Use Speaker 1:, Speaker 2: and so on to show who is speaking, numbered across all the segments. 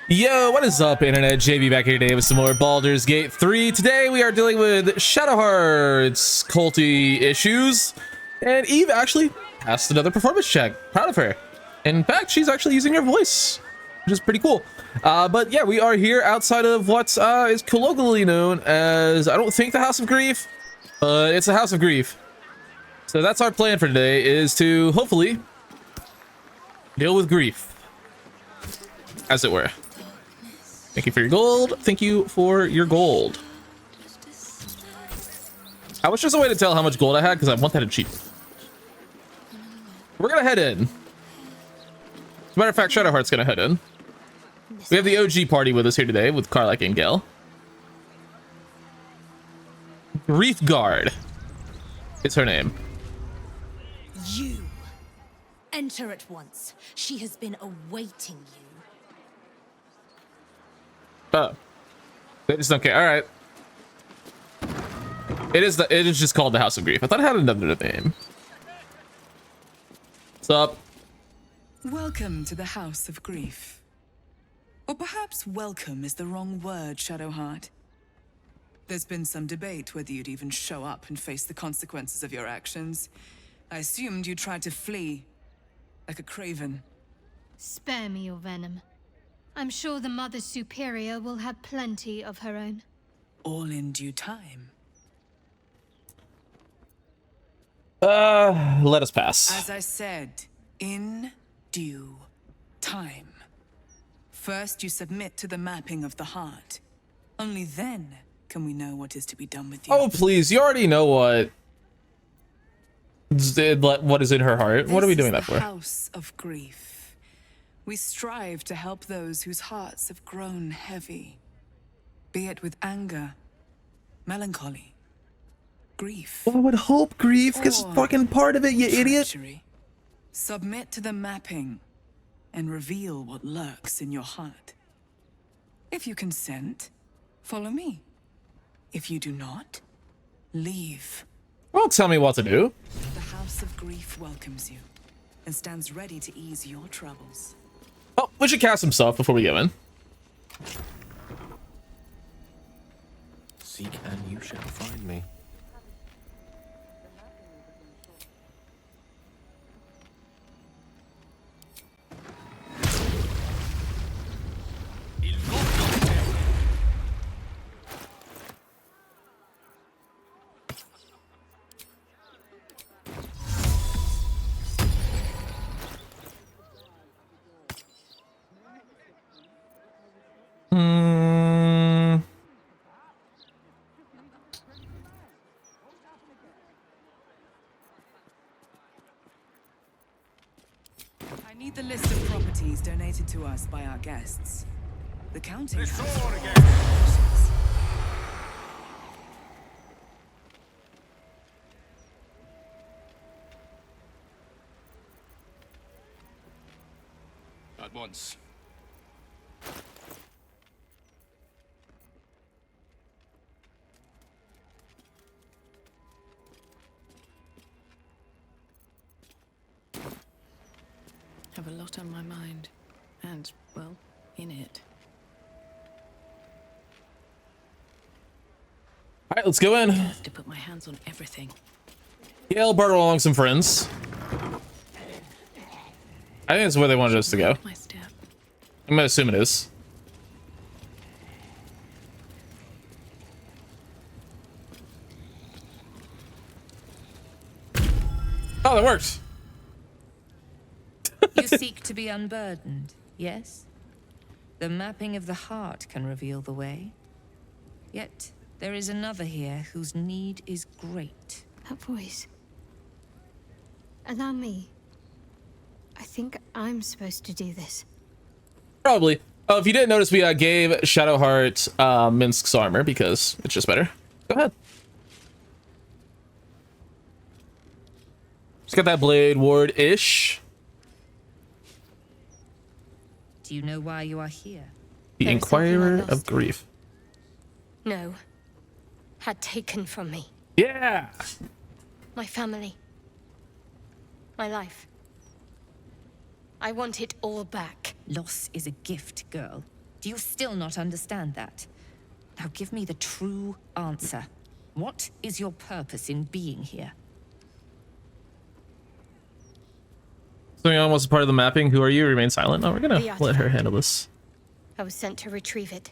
Speaker 1: Yo, what is up, internet? JB back here today with some more Baldur's Gate 3. Today we are dealing with Shadowheart's culty issues, and Eve actually passed another performance check. Proud of her. In fact, she's actually using her voice, which is pretty cool. But yeah, we are here outside of what is colloquially known as, I don't think the House of Grief, but it's the House of Grief. So that's our plan for today, is to hopefully deal with grief, as it were. Thank you for your gold. Thank you for your gold. I wish there's a way to tell how much gold I had, because I want that cheap. We're gonna head in. As a matter of fact, Shadowheart's gonna head in. We have the OG party with us here today with Karlach and Gale. Grief Guard is her name.
Speaker 2: You enter at once. She has been awaiting you.
Speaker 1: Oh, they just don't care. All right. It is just called the House of Grief. I thought it had another name. What's up?
Speaker 3: Welcome to the House of Grief. Or perhaps welcome is the wrong word, Shadowheart. There's been some debate whether you'd even show up and face the consequences of your actions. I assumed you tried to flee, like a craven.
Speaker 4: Spare me your venom. I'm sure the Mother Superior will have plenty of her own.
Speaker 3: All in due time.
Speaker 1: Let us pass.
Speaker 3: As I said, in due time. First, you submit to the mapping of the heart. Only then can we know what is to be done with you.
Speaker 1: Oh, please. You already know what is in her heart. What are we doing that for?
Speaker 3: This is the House of Grief. We strive to help those whose hearts have grown heavy, be it with anger, melancholy, grief.
Speaker 1: Well, I would hope grief gets fucking part of it, you idiot.
Speaker 3: Treachery. Submit to the mapping and reveal what lurks in your heart. If you consent, follow me. If you do not, leave.
Speaker 1: Well, tell me what to do.
Speaker 3: The House of Grief welcomes you and stands ready to ease your troubles.
Speaker 1: Oh, we should cast some stuff before we go in.
Speaker 5: Seek and you shall find me.
Speaker 3: I need the list of properties donated to us by our guests. The counting house.
Speaker 5: At once.
Speaker 6: Have a lot on my mind, and, well, in it.
Speaker 1: All right, let's go in.
Speaker 6: I have to put my hands on everything.
Speaker 1: Gale brought along some friends. I think that's where they wanted us to go.
Speaker 6: My step.
Speaker 1: I'm gonna assume it is. Oh, that works.
Speaker 7: You seek to be unburdened, yes? The mapping of the heart can reveal the way. Yet, there is another here whose need is great.
Speaker 4: That voice. Allow me. I think I'm supposed to do this.
Speaker 1: Probably. Oh, if you didn't notice, we gave Shadowheart Minsk's armor because it's just better. Go ahead. Just got that blade ward-ish.
Speaker 7: Do you know why you are here?
Speaker 1: The
Speaker 4: There is something I
Speaker 1: Inquirer
Speaker 4: lost.
Speaker 1: of Grief.
Speaker 4: No. Had taken from me.
Speaker 1: Yeah.
Speaker 4: My family. My life. I want it all back.
Speaker 7: Loss is a gift, girl. Do you still not understand that? Now give me the true answer. What is your purpose in being here?
Speaker 1: Something on was part of the mapping. Who are you? Remain silent. No, we're gonna
Speaker 4: The
Speaker 1: let her handle this.
Speaker 4: I was sent to retrieve it.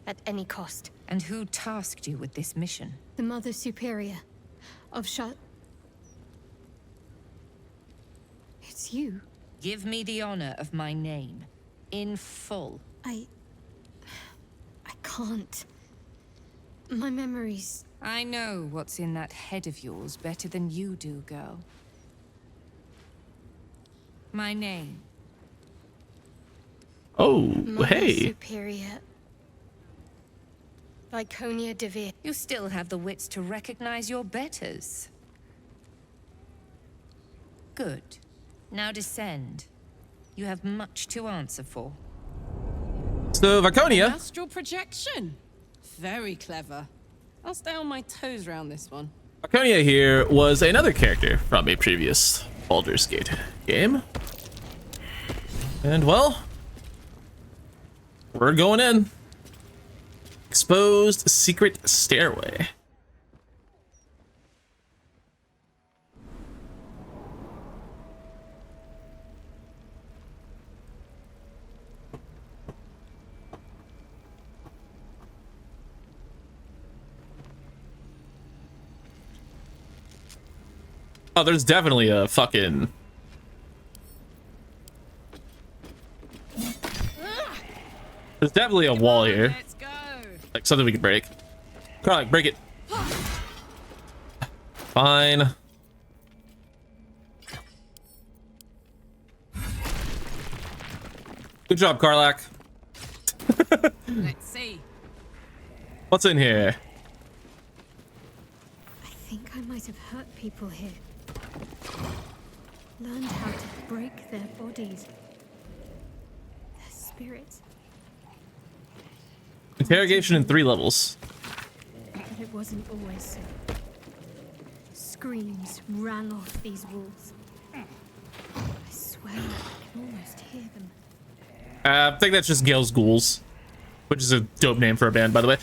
Speaker 4: At any cost.
Speaker 7: And who tasked you with this mission?
Speaker 4: The Mother Superior of Shar... It's you.
Speaker 7: Give me the honor of my name. In full.
Speaker 4: I can't. My memories...
Speaker 7: I know what's in that head of yours better than you do, girl. My name.
Speaker 1: Oh,
Speaker 4: Mother
Speaker 1: hey.
Speaker 4: Superior... Viconia Devere.
Speaker 7: You still have the wits to recognize your betters. Good. Now descend. You have much to answer for.
Speaker 1: So, Viconia.
Speaker 6: Astral projection. Very clever. I'll stay on my toes around this one.
Speaker 1: Viconia here was another character from a previous Baldur's Gate game. And, well, we're going in. Exposed secret stairway. Oh, there's definitely a fucking... There's definitely a wall here.
Speaker 6: Let's go.
Speaker 1: Like something we can break. Karlak, break it. Fine. Good job, Karlak.
Speaker 6: Let's see.
Speaker 1: What's in here?
Speaker 4: I think I might have hurt people here. Learned how to break their bodies. Their spirits.
Speaker 1: Interrogation in 3 levels.
Speaker 4: But it wasn't always so. Screams rang off these walls. I swear I can almost hear them.
Speaker 1: I think that's just Gale's Ghouls, which is a dope name for a band, by the way.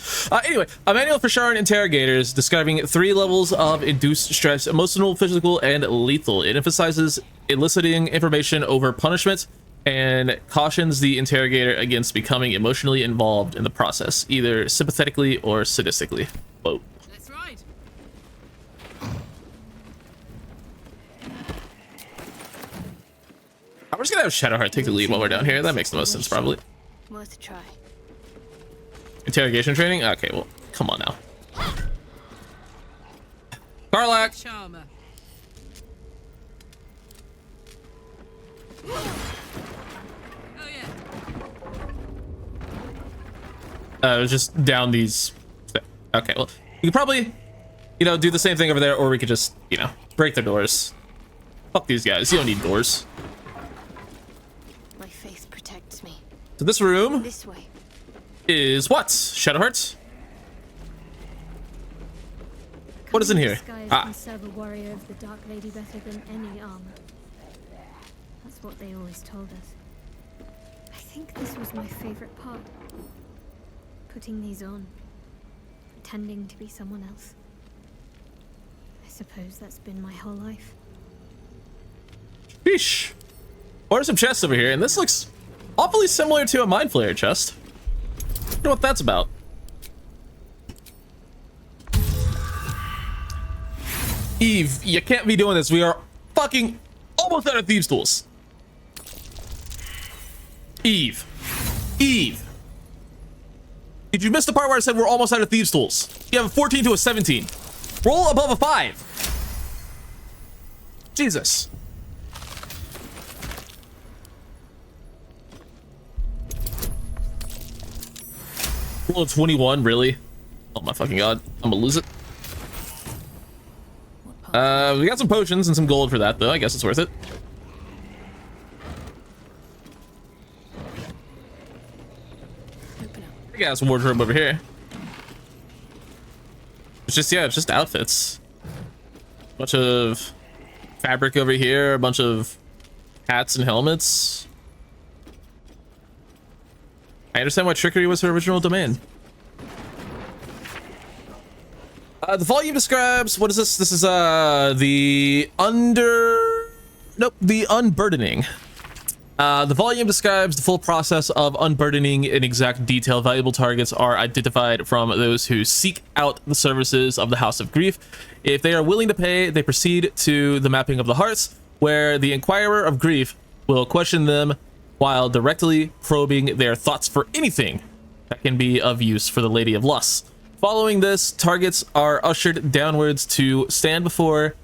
Speaker 1: Anyway, a manual for Shar interrogators describing 3 levels of induced stress: emotional, physical, and lethal. It emphasizes eliciting information over punishment and cautions the interrogator against becoming emotionally involved in the process, either sympathetically or sadistically. Whoa.
Speaker 6: Let's ride.
Speaker 1: I'm just gonna have Shadowheart take the lead while we're down here. That makes the most sense, probably.
Speaker 4: Worth a try.
Speaker 1: Interrogation training? Okay, well, come on now. Karlak!
Speaker 6: Charmer. Oh yeah.
Speaker 1: It was just down these... Okay, well, you could probably, you know, do the same thing over there, or we could just, you know, break the doors. Fuck these guys. You don't need doors.
Speaker 4: My faith protects me.
Speaker 1: So this room
Speaker 4: This way.
Speaker 1: is what? Shadowheart? What is in here?
Speaker 4: Disguise
Speaker 1: Ah,
Speaker 4: can serve a warrior of the Dark Lady better than any armor. That's what they always told us. I think this was my favorite part. Putting these on. Pretending to be someone else. I suppose that's been my whole life.
Speaker 1: sheesh. Order some chests over here, and this looks awfully similar to a Mind Flayer chest. I wonder what that's about. Eve, you can't be doing this. We are fucking almost out of thieves' tools. Eve. Eve. Did you miss the part where I said we're almost out of thieves' tools? You have a 14 to a 17. Roll above a 5. Jesus. Roll a 21, really? Oh my fucking god. I'm gonna lose it. We got some potions and some gold for that, though. I guess it's worth it. We got some wardrobe over here. It's just, yeah, it's just outfits. Bunch of fabric over here, a bunch of hats and helmets. I understand why trickery was her original domain. The volume describes, what is this? This is the unburdening. The volume describes the full process of unburdening in exact detail. Valuable targets are identified from those who seek out the services of the House of Grief. If they are willing to pay, they proceed to the mapping of the hearts, where the Inquirer of Grief will question them while directly probing their thoughts for anything that can be of use for the Lady of Lust. Following this, targets are ushered downwards to stand before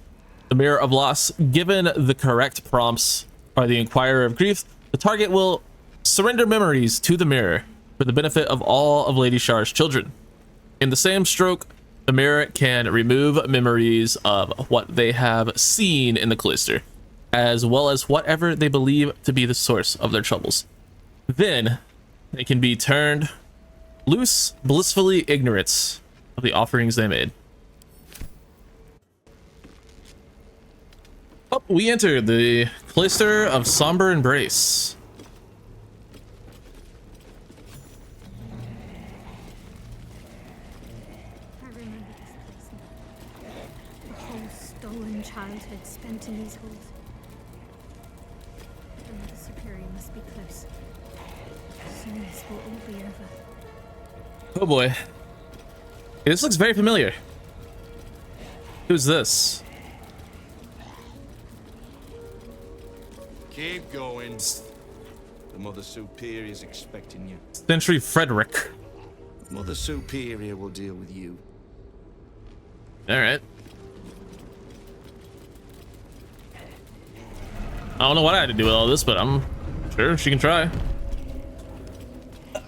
Speaker 1: the Mirror of Loss. Given the correct prompts by the Inquirer of Grief, the target will surrender memories to the mirror for the benefit of all of Lady Shar's children. In the same stroke, the mirror can remove memories of what they have seen in the cloister, as well as whatever they believe to be the source of their troubles. Then they can be turned loose, blissfully ignorant of the offerings they made. Oh, we enter the cloister of Somber Embrace.
Speaker 4: I remember this place now. A whole stolen childhood spent in these halls. The Mother Superior must be close. Soon this will all be over.
Speaker 1: Oh boy. Hey, this looks very familiar. Who's this?
Speaker 5: Keep going. The Mother Superior is expecting you.
Speaker 1: Sentry Frederick.
Speaker 5: Mother Superior will deal with you.
Speaker 1: All right. I don't know what I had to do with all this, but I'm sure she can try.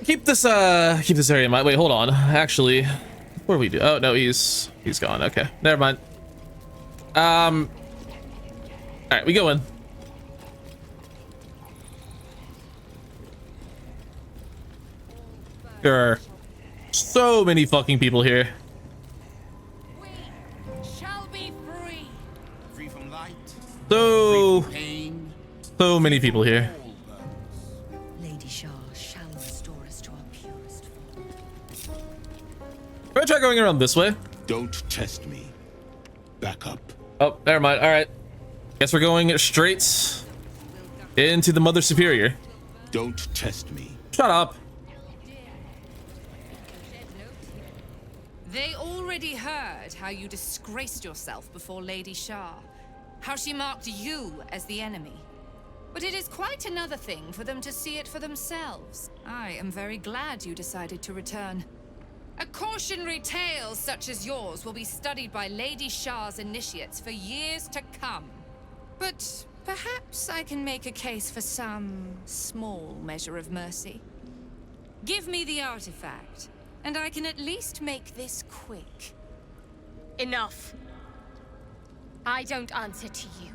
Speaker 1: Keep this area in mind. Wait, hold on. Actually, what do we do? Oh no, he's gone. Okay, never mind. All right, we go in. There are so many fucking people here.
Speaker 6: We shall be free.
Speaker 5: Free from light,
Speaker 1: So
Speaker 5: pain.
Speaker 1: many people here.
Speaker 2: Lady Shar shall restore us to our purest form.
Speaker 1: I'm gonna try going around this way.
Speaker 5: Don't test me. Back up.
Speaker 1: Oh, never mind. All right. Guess we're going straight into the Mother Superior.
Speaker 5: Don't test me.
Speaker 1: Shut up.
Speaker 7: They already heard how you disgraced yourself before Lady Shar, how she marked you as the enemy. But it is quite another thing for them to see it for themselves. I am very glad you decided to return. A cautionary tale such as yours will be studied by Lady Shar's initiates for years to come. But perhaps I can make a case for some small measure of mercy. Give me the artifact, and I can at least make this quick.
Speaker 8: Enough. I don't answer to you.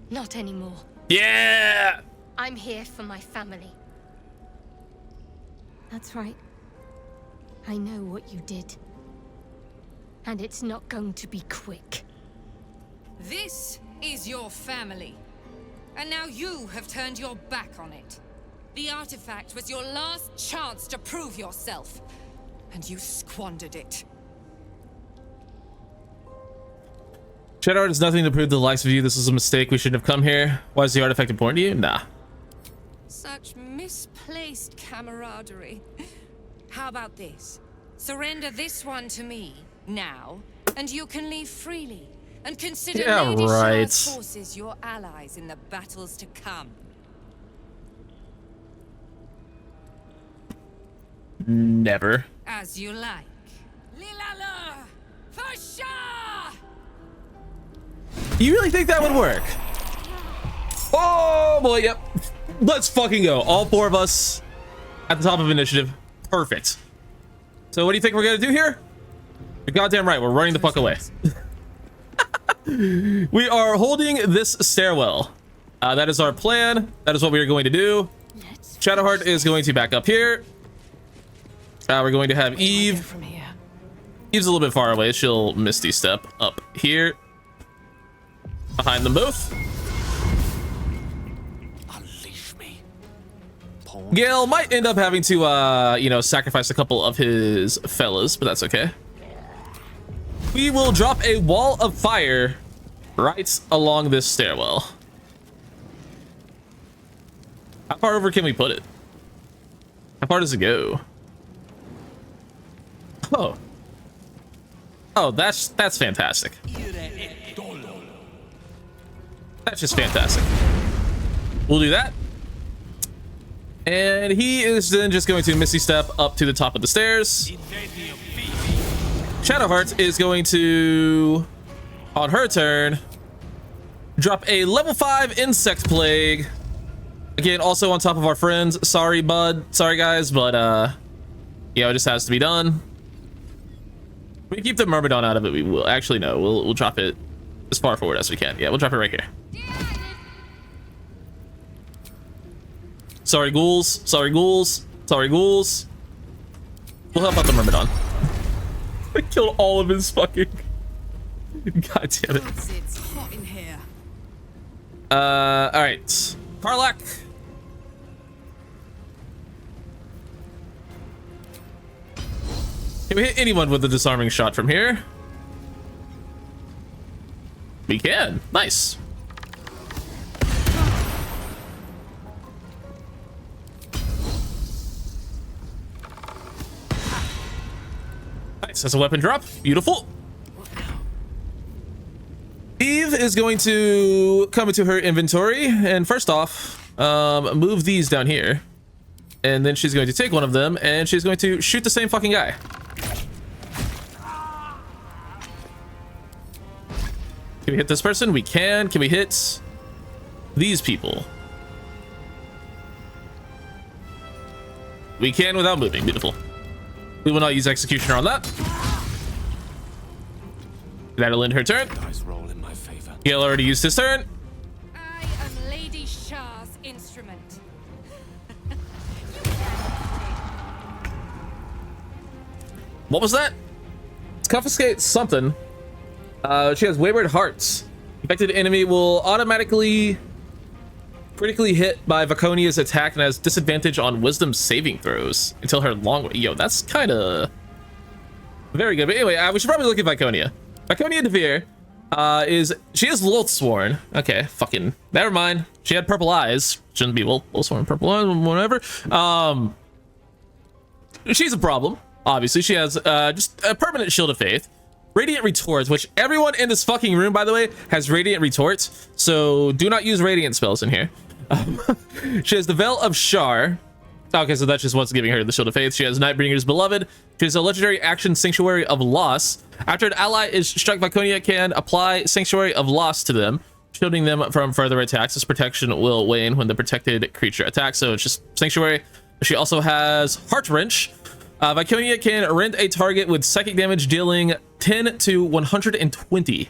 Speaker 8: Not anymore.
Speaker 1: Yeah.
Speaker 8: I'm here for my family.
Speaker 4: That's right.
Speaker 8: I know what you did. And it's not going to be quick.
Speaker 7: This is your family. And now you have turned your back on it. The artifact was your last chance to prove yourself. And you squandered it.
Speaker 1: Shadowheart has nothing to prove to the likes of you. This was a mistake. We shouldn't have come here. Why is the artifact important to you? Nah.
Speaker 7: Such misplaced camaraderie. How about this? Surrender this one to me, now, and you can leave freely. And consider Lady Shar's forces your allies in the battles to come.
Speaker 1: Never.
Speaker 7: As you like. Lilala! For Shar!
Speaker 1: You really think that would work? Oh boy, yep. Let's fucking go. All four of us at the top of initiative. Perfect. So what do you think we're gonna do here? You're goddamn right, we're running the fuck away. We are holding this stairwell. That is our plan. That is what we are going to do. Shadowheart is going to back up here. We're going to have Eve.
Speaker 6: From here.
Speaker 1: Eve's a little bit far away. She'll Misty Step up here. Behind them both.
Speaker 5: Unleash me.
Speaker 1: Gale might end up having to, you know, sacrifice a couple of his fellas, but that's okay. We will drop a wall of fire right along this stairwell. How far over can we put it? How far does it go? Oh. Oh, that's fantastic. That's just fantastic. We'll do that. And he is then just going to Misty Step up to the top of the stairs. Shadowheart is going to, on her turn, drop a level 5 Insect Plague. Again, also on top of our friends. Sorry, bud. Sorry, guys, but, yeah, it just has to be done. We keep the Myrmidon out of it. We will. Actually, no. We'll drop it as far forward as we can. Yeah, we'll drop it right here. Sorry, ghouls. Sorry, ghouls. Sorry, ghouls. We'll help out the Myrmidon. I killed all of his fucking... God damn it.
Speaker 3: It's hot in here.
Speaker 1: Alright. Karlak. Can we hit anyone with a disarming shot from here? We can. Nice. Nice. That's a weapon drop. Beautiful. Eve is going to come into her inventory and first off, move these down here. And then she's going to take one of them and she's going to shoot the same fucking guy. Can we hit this person? We can. Can we hit these people? We can without moving. Beautiful. We will not use Executioner on that. That'll end her turn. Gale already used his turn.
Speaker 7: I am Lady Shar's instrument.
Speaker 1: What was that? Let's confiscate something. She has Wayward Hearts. Infected enemy will automatically critically hit by Viconia's attack and has disadvantage on wisdom saving throws until her long... Yo, that's kind of very good. But anyway, we should probably look at Viconia. Viconia Devere she is Loathsworn. Okay, fucking never mind. She had purple eyes. Shouldn't be Loathsworn, purple eyes, whatever. She's a problem. Obviously, she has just a permanent Shield of Faith. Radiant Retorts, which everyone in this fucking room, by the way, has Radiant Retorts. So do not use Radiant spells in here. She has the Veil of Shar. Okay, so that's just what's giving her the Shield of Faith. She has Nightbringer's Beloved. She has a legendary action Sanctuary of Loss. After an ally is struck, Viconia can apply Sanctuary of Loss to them, shielding them from further attacks. This protection will wane when the protected creature attacks. So it's just Sanctuary. She also has Heart Wrench. Viconia can rend a target with psychic damage, dealing 10 to 120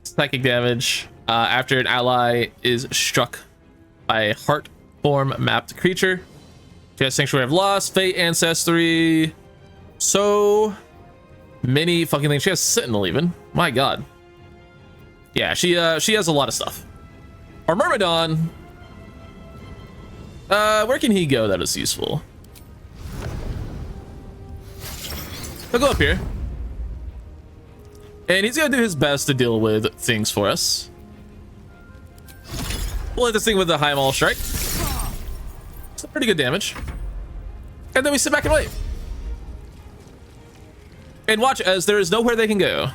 Speaker 1: psychic damage after an ally is struck by a heart form mapped creature. She has Sanctuary of Loss, Fate, Ancestry, so many fucking things. She has Sentinel even. My god. Yeah, she has a lot of stuff. Our Myrmidon, where can he go that is useful? He'll go up here. And he's gonna do his best to deal with things for us. We'll hit this thing with the High Maul Strike. It's pretty good damage. And then we sit back and wait. And watch as there is nowhere they can go.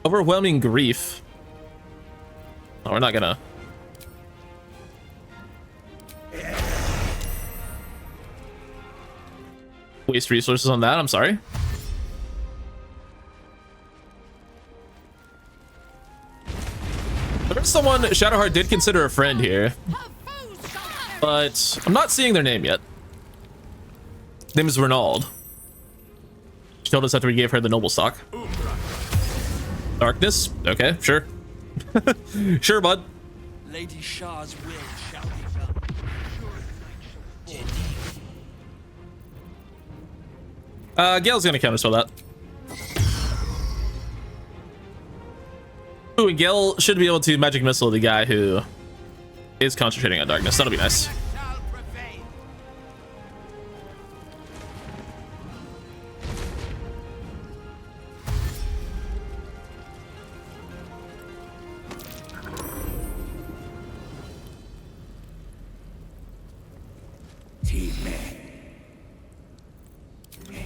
Speaker 1: Overwhelming Grief. Oh, we're not gonna... waste resources on that. I'm sorry. There's someone Shadowheart did consider a friend here, but I'm not seeing their name yet. Name is Renald. She told us after we gave her the noble stock. Darkness. Okay, sure. Sure, bud.
Speaker 9: Lady Shar's will shall be done.
Speaker 1: Gale's gonna counterspell that. Ooh, and Gale should be able to magic missile the guy who is concentrating on darkness. That'll be nice.
Speaker 9: Shall prevail.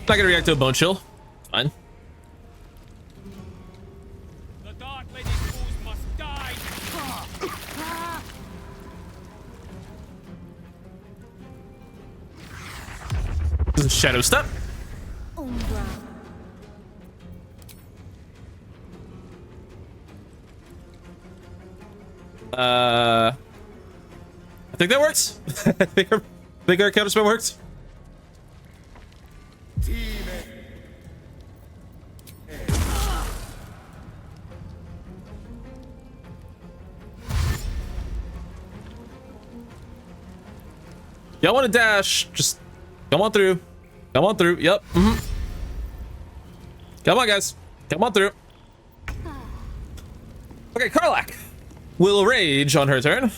Speaker 1: Not gonna react to a bone chill. Fine.
Speaker 9: The Dark Lady's foes must die.
Speaker 1: This is Shadow Step.
Speaker 4: Umbra.
Speaker 1: I think that works. I think our counterspell works. Y'all want to dash? Just come on through. Come on through. Yep. Come on, guys. Come on through. Okay, Karlach will rage on her turn.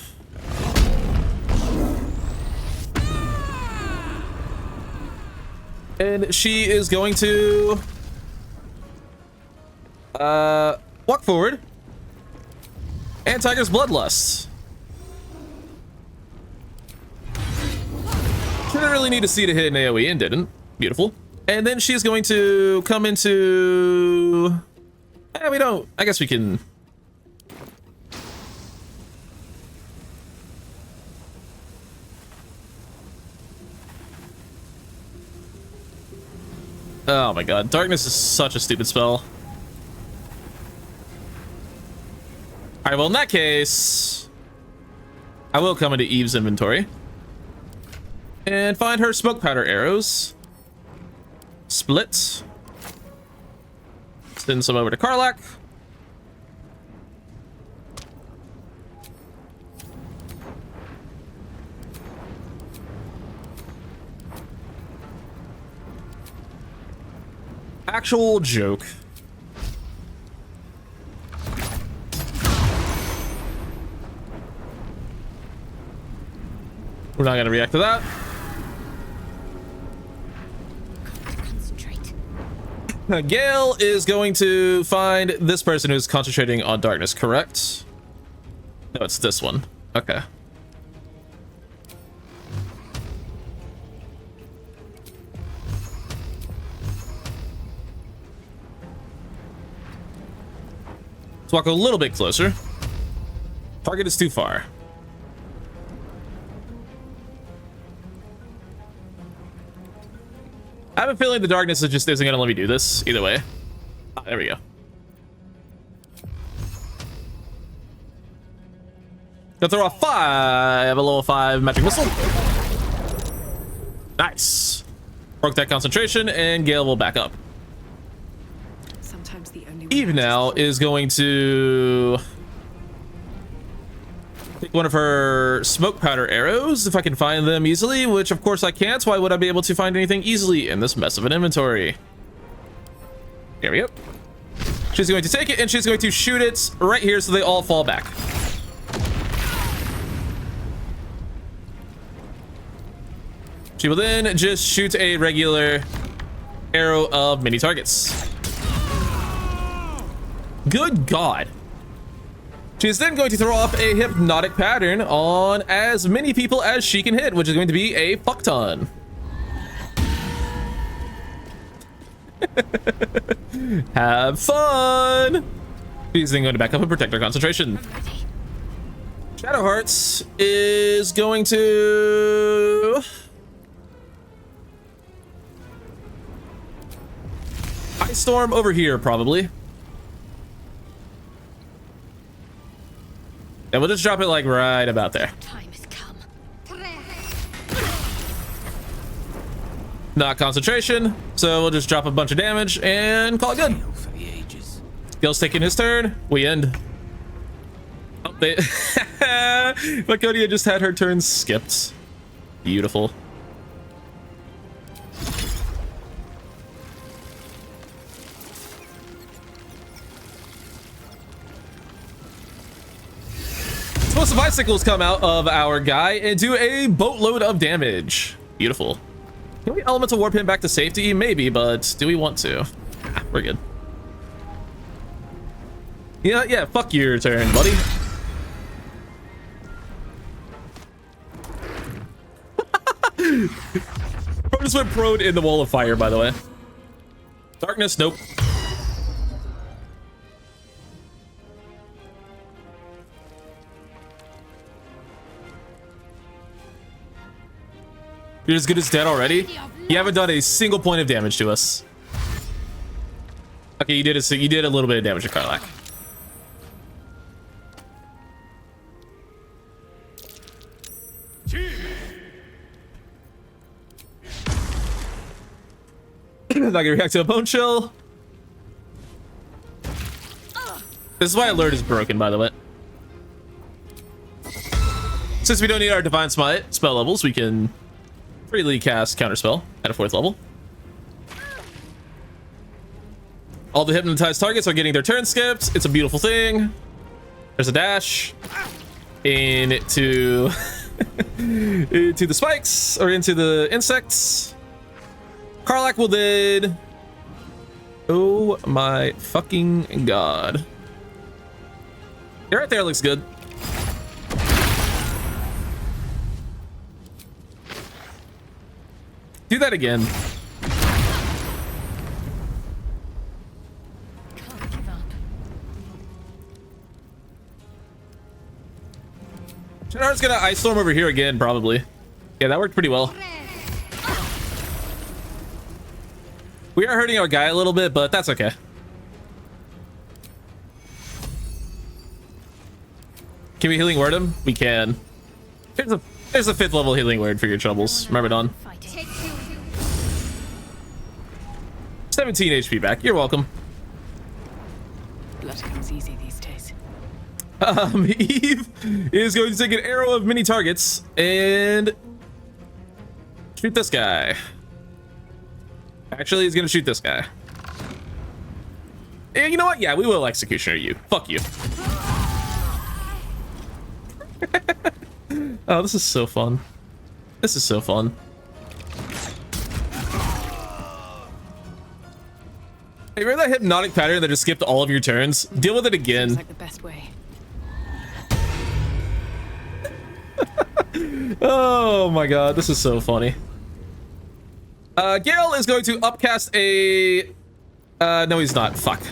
Speaker 1: And she is going to walk forward and Tiger's Bloodlust. Didn't really need to see to hit an AoE and didn't. Beautiful. And then she's going to come into... we don't... I guess we can... Oh my god, darkness is such a stupid spell. Alright, well in that case, I will come into Eve's inventory and find her smoke powder arrows. Split. Send some over to Karlach. Actual joke. We're not gonna react to that.
Speaker 8: Concentrate.
Speaker 1: Gale is going to find this person who's concentrating on darkness, correct? No, it's this one. Okay. Let's walk a little bit closer. Target is too far. I have a feeling the darkness just isn't going to let me do this either way. Ah, there we go. Gonna throw a level 5 magic missile. Nice. Broke that concentration, and Gale will back up.
Speaker 3: Sometimes the only
Speaker 1: Eve now is going to take one of her smoke powder arrows, if I can find them easily, which of course I can't. Why would I be able to find anything easily in this mess of an inventory? There we go. She's going to take it, and she's going to shoot it right here so they all fall back. She will then just shoot a regular arrow of mini targets. Good God. She's then going to throw off a hypnotic pattern on as many people as she can hit, which is going to be a fuck ton. Have fun. She's then going to back up and protect her concentration. Shadowheart is going to... Ice Storm over here, probably. And we'll just drop it like right about there.
Speaker 8: Time has come.
Speaker 1: Not concentration, so we'll just drop a bunch of damage and call it good.
Speaker 9: For the ages.
Speaker 1: Gale's taking his turn. We end. Oh, they... Laconia just had her turn skipped. Beautiful. Explosive bicycles come out of our guy and do a boatload of damage. Beautiful. Can we elemental warp him back to safety? Maybe, but do we want to? Ah, we're good. Yeah, fuck your turn, buddy. Bro just went prone in the wall of fire, by the way. Darkness, nope. You're as good as dead already? You haven't done a single point of damage to us. Okay, you did a little bit of damage to Karlach. Not gonna react to a bone chill. This is why alert is broken, by the way. Since we don't need our divine smite spell levels, we can freely cast counterspell at a 4th level. All the hypnotized targets are getting their turn skipped. It's a beautiful thing. There's a dash into into the spikes or into the insects. Karlach will then. Oh my fucking god! Yeah, right there looks good. Do that again.
Speaker 3: Can't give up.
Speaker 1: Shadowheart's gonna ice storm over here again, probably. Yeah, that worked pretty well. We are hurting our guy a little bit, but that's okay. Can we healing word him? We can. There's a 5th level healing word for your troubles. Remember, Don. 17 HP back. You're welcome.
Speaker 3: Blood comes easy these days.
Speaker 1: Eve is going to take an arrow of many targets and shoot this guy. Actually, he's gonna shoot this guy. And you know what? Yeah, we will executioner you. Fuck you. Oh, this is so fun. This is so fun. Hey, remember that hypnotic pattern that just skipped all of your turns? Deal with it again.
Speaker 3: Seems like the best way.
Speaker 1: Oh my god, this is so funny. Gale is going to upcast a... no, he's not. Fuck.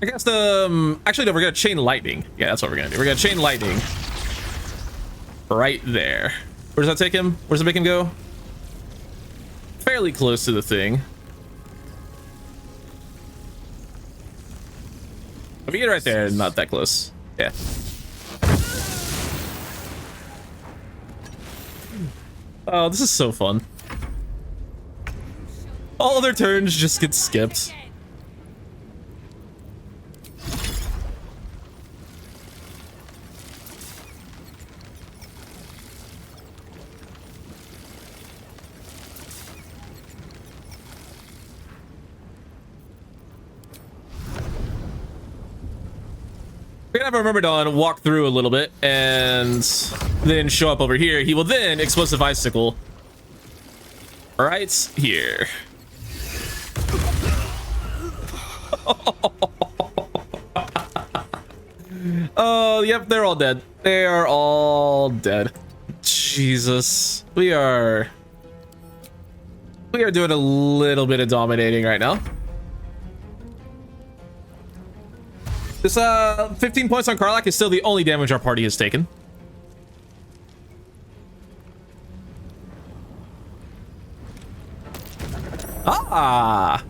Speaker 1: I guess actually, no, we're gonna chain lightning. Yeah, that's what we're gonna do. We're gonna chain lightning. Right there. Where does that take him? Where does it make him go? Fairly close to the thing. If we get right there, not that close. Yeah. Oh, this is so fun. All their turns just get skipped. We're gonna have our Myrmidon walk through a little bit and then show up over here. He will then explosive icicle right here. Oh, yep, they're all dead. They are all dead. Jesus. We are doing a little bit of dominating right now. This 15 points on Karlach is still the only damage our party has taken. Ah!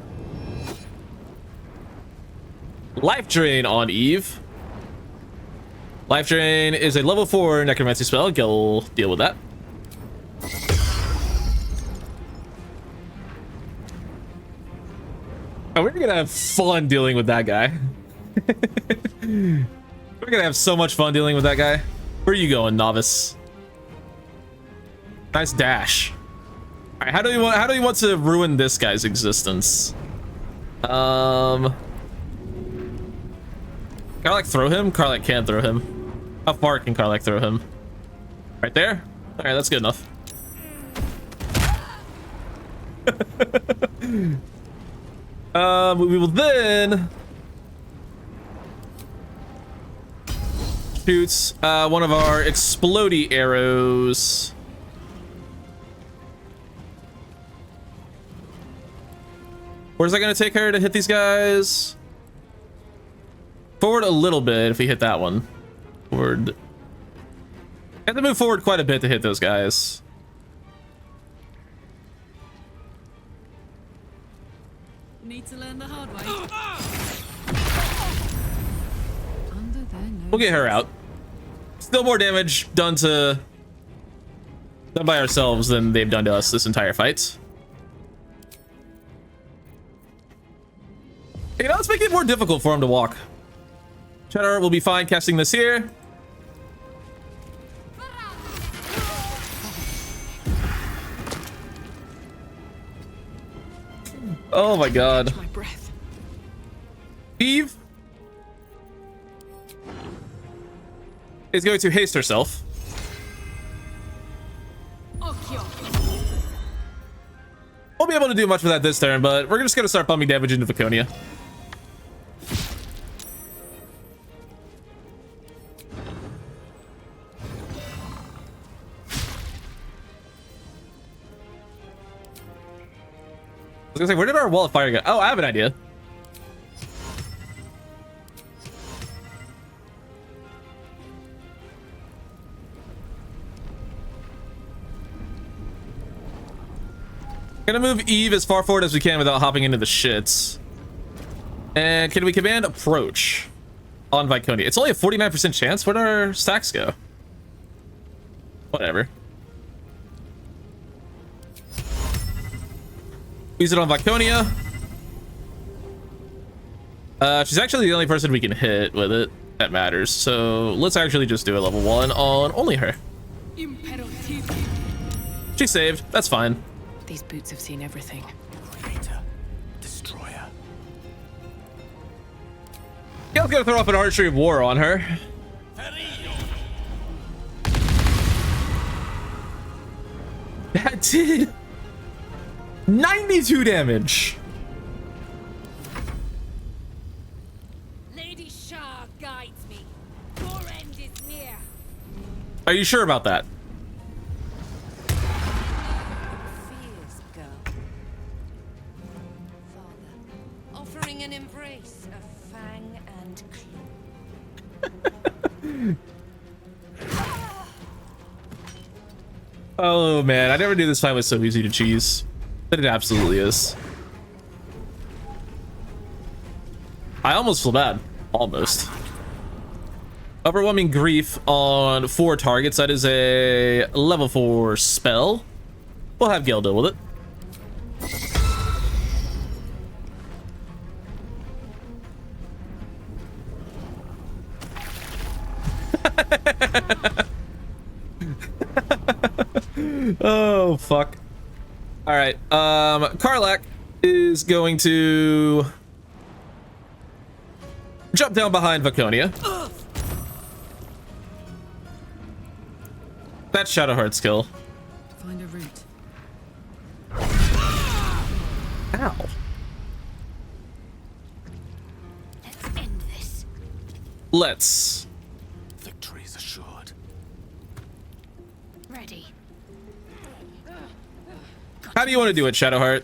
Speaker 1: Life Drain on Eve. Life Drain is a level 4 necromancy spell. Go deal with that. Oh, we're gonna have fun dealing with that guy. We're gonna have so much fun dealing with that guy. Where are you going, novice? Nice dash. All right, how do you want to ruin this guy's existence? Karlach throw him? Karlach can't throw him. How far can Karlach throw him? Right there? All right, that's good enough. We will then shoot one of our explodey arrows. Where's that gonna take her to hit these guys? Forward a little bit if we hit that one. Forward. I have to move forward quite a bit to hit those guys.
Speaker 6: Need to learn the hard way.
Speaker 1: We'll get her out. Still more damage done by ourselves than they've done to us this entire fight. You know, let's make it more difficult for him to walk. Shadowheart will be fine casting this here. Oh my god.
Speaker 3: My breath.
Speaker 1: Eve is going to haste herself. Won't be able to do much with that this turn, but we're just going to start pumping damage into Viconia. I was gonna say, where did our wall of fire go? Oh, I have an idea. Gonna move Eve as far forward as we can without hopping into the shits. And can we command approach on Viconia? It's only a 49% chance. Where'd our stacks go? Whatever. Use it on Viconia. She's actually the only person we can hit with it that matters. So let's actually just do a level 1 on only her. She saved. That's fine.
Speaker 3: These boots have seen everything.
Speaker 5: Creator, destroyer.
Speaker 1: Gale's gonna throw up an archery of war on her. That did 92 damage.
Speaker 7: Lady Shar guides me. Your end is near.
Speaker 1: Are you sure about that?
Speaker 7: Fears, girl. Father, offering an embrace of fang and claw.
Speaker 1: Oh man, I never knew this fight was so easy to cheese. But it absolutely is. I almost feel bad. Almost. Overwhelming grief on 4 targets. That is a level 4 spell. We'll have Gale deal with it. Oh fuck. All right, Karlach is going to jump down behind Viconia. That's Shadowheart's kill.
Speaker 6: Find a route.
Speaker 1: Ow.
Speaker 8: Let's end this.
Speaker 1: Let's.
Speaker 5: Victory is assured.
Speaker 8: Ready.
Speaker 1: How do you want to do it, Shadowheart?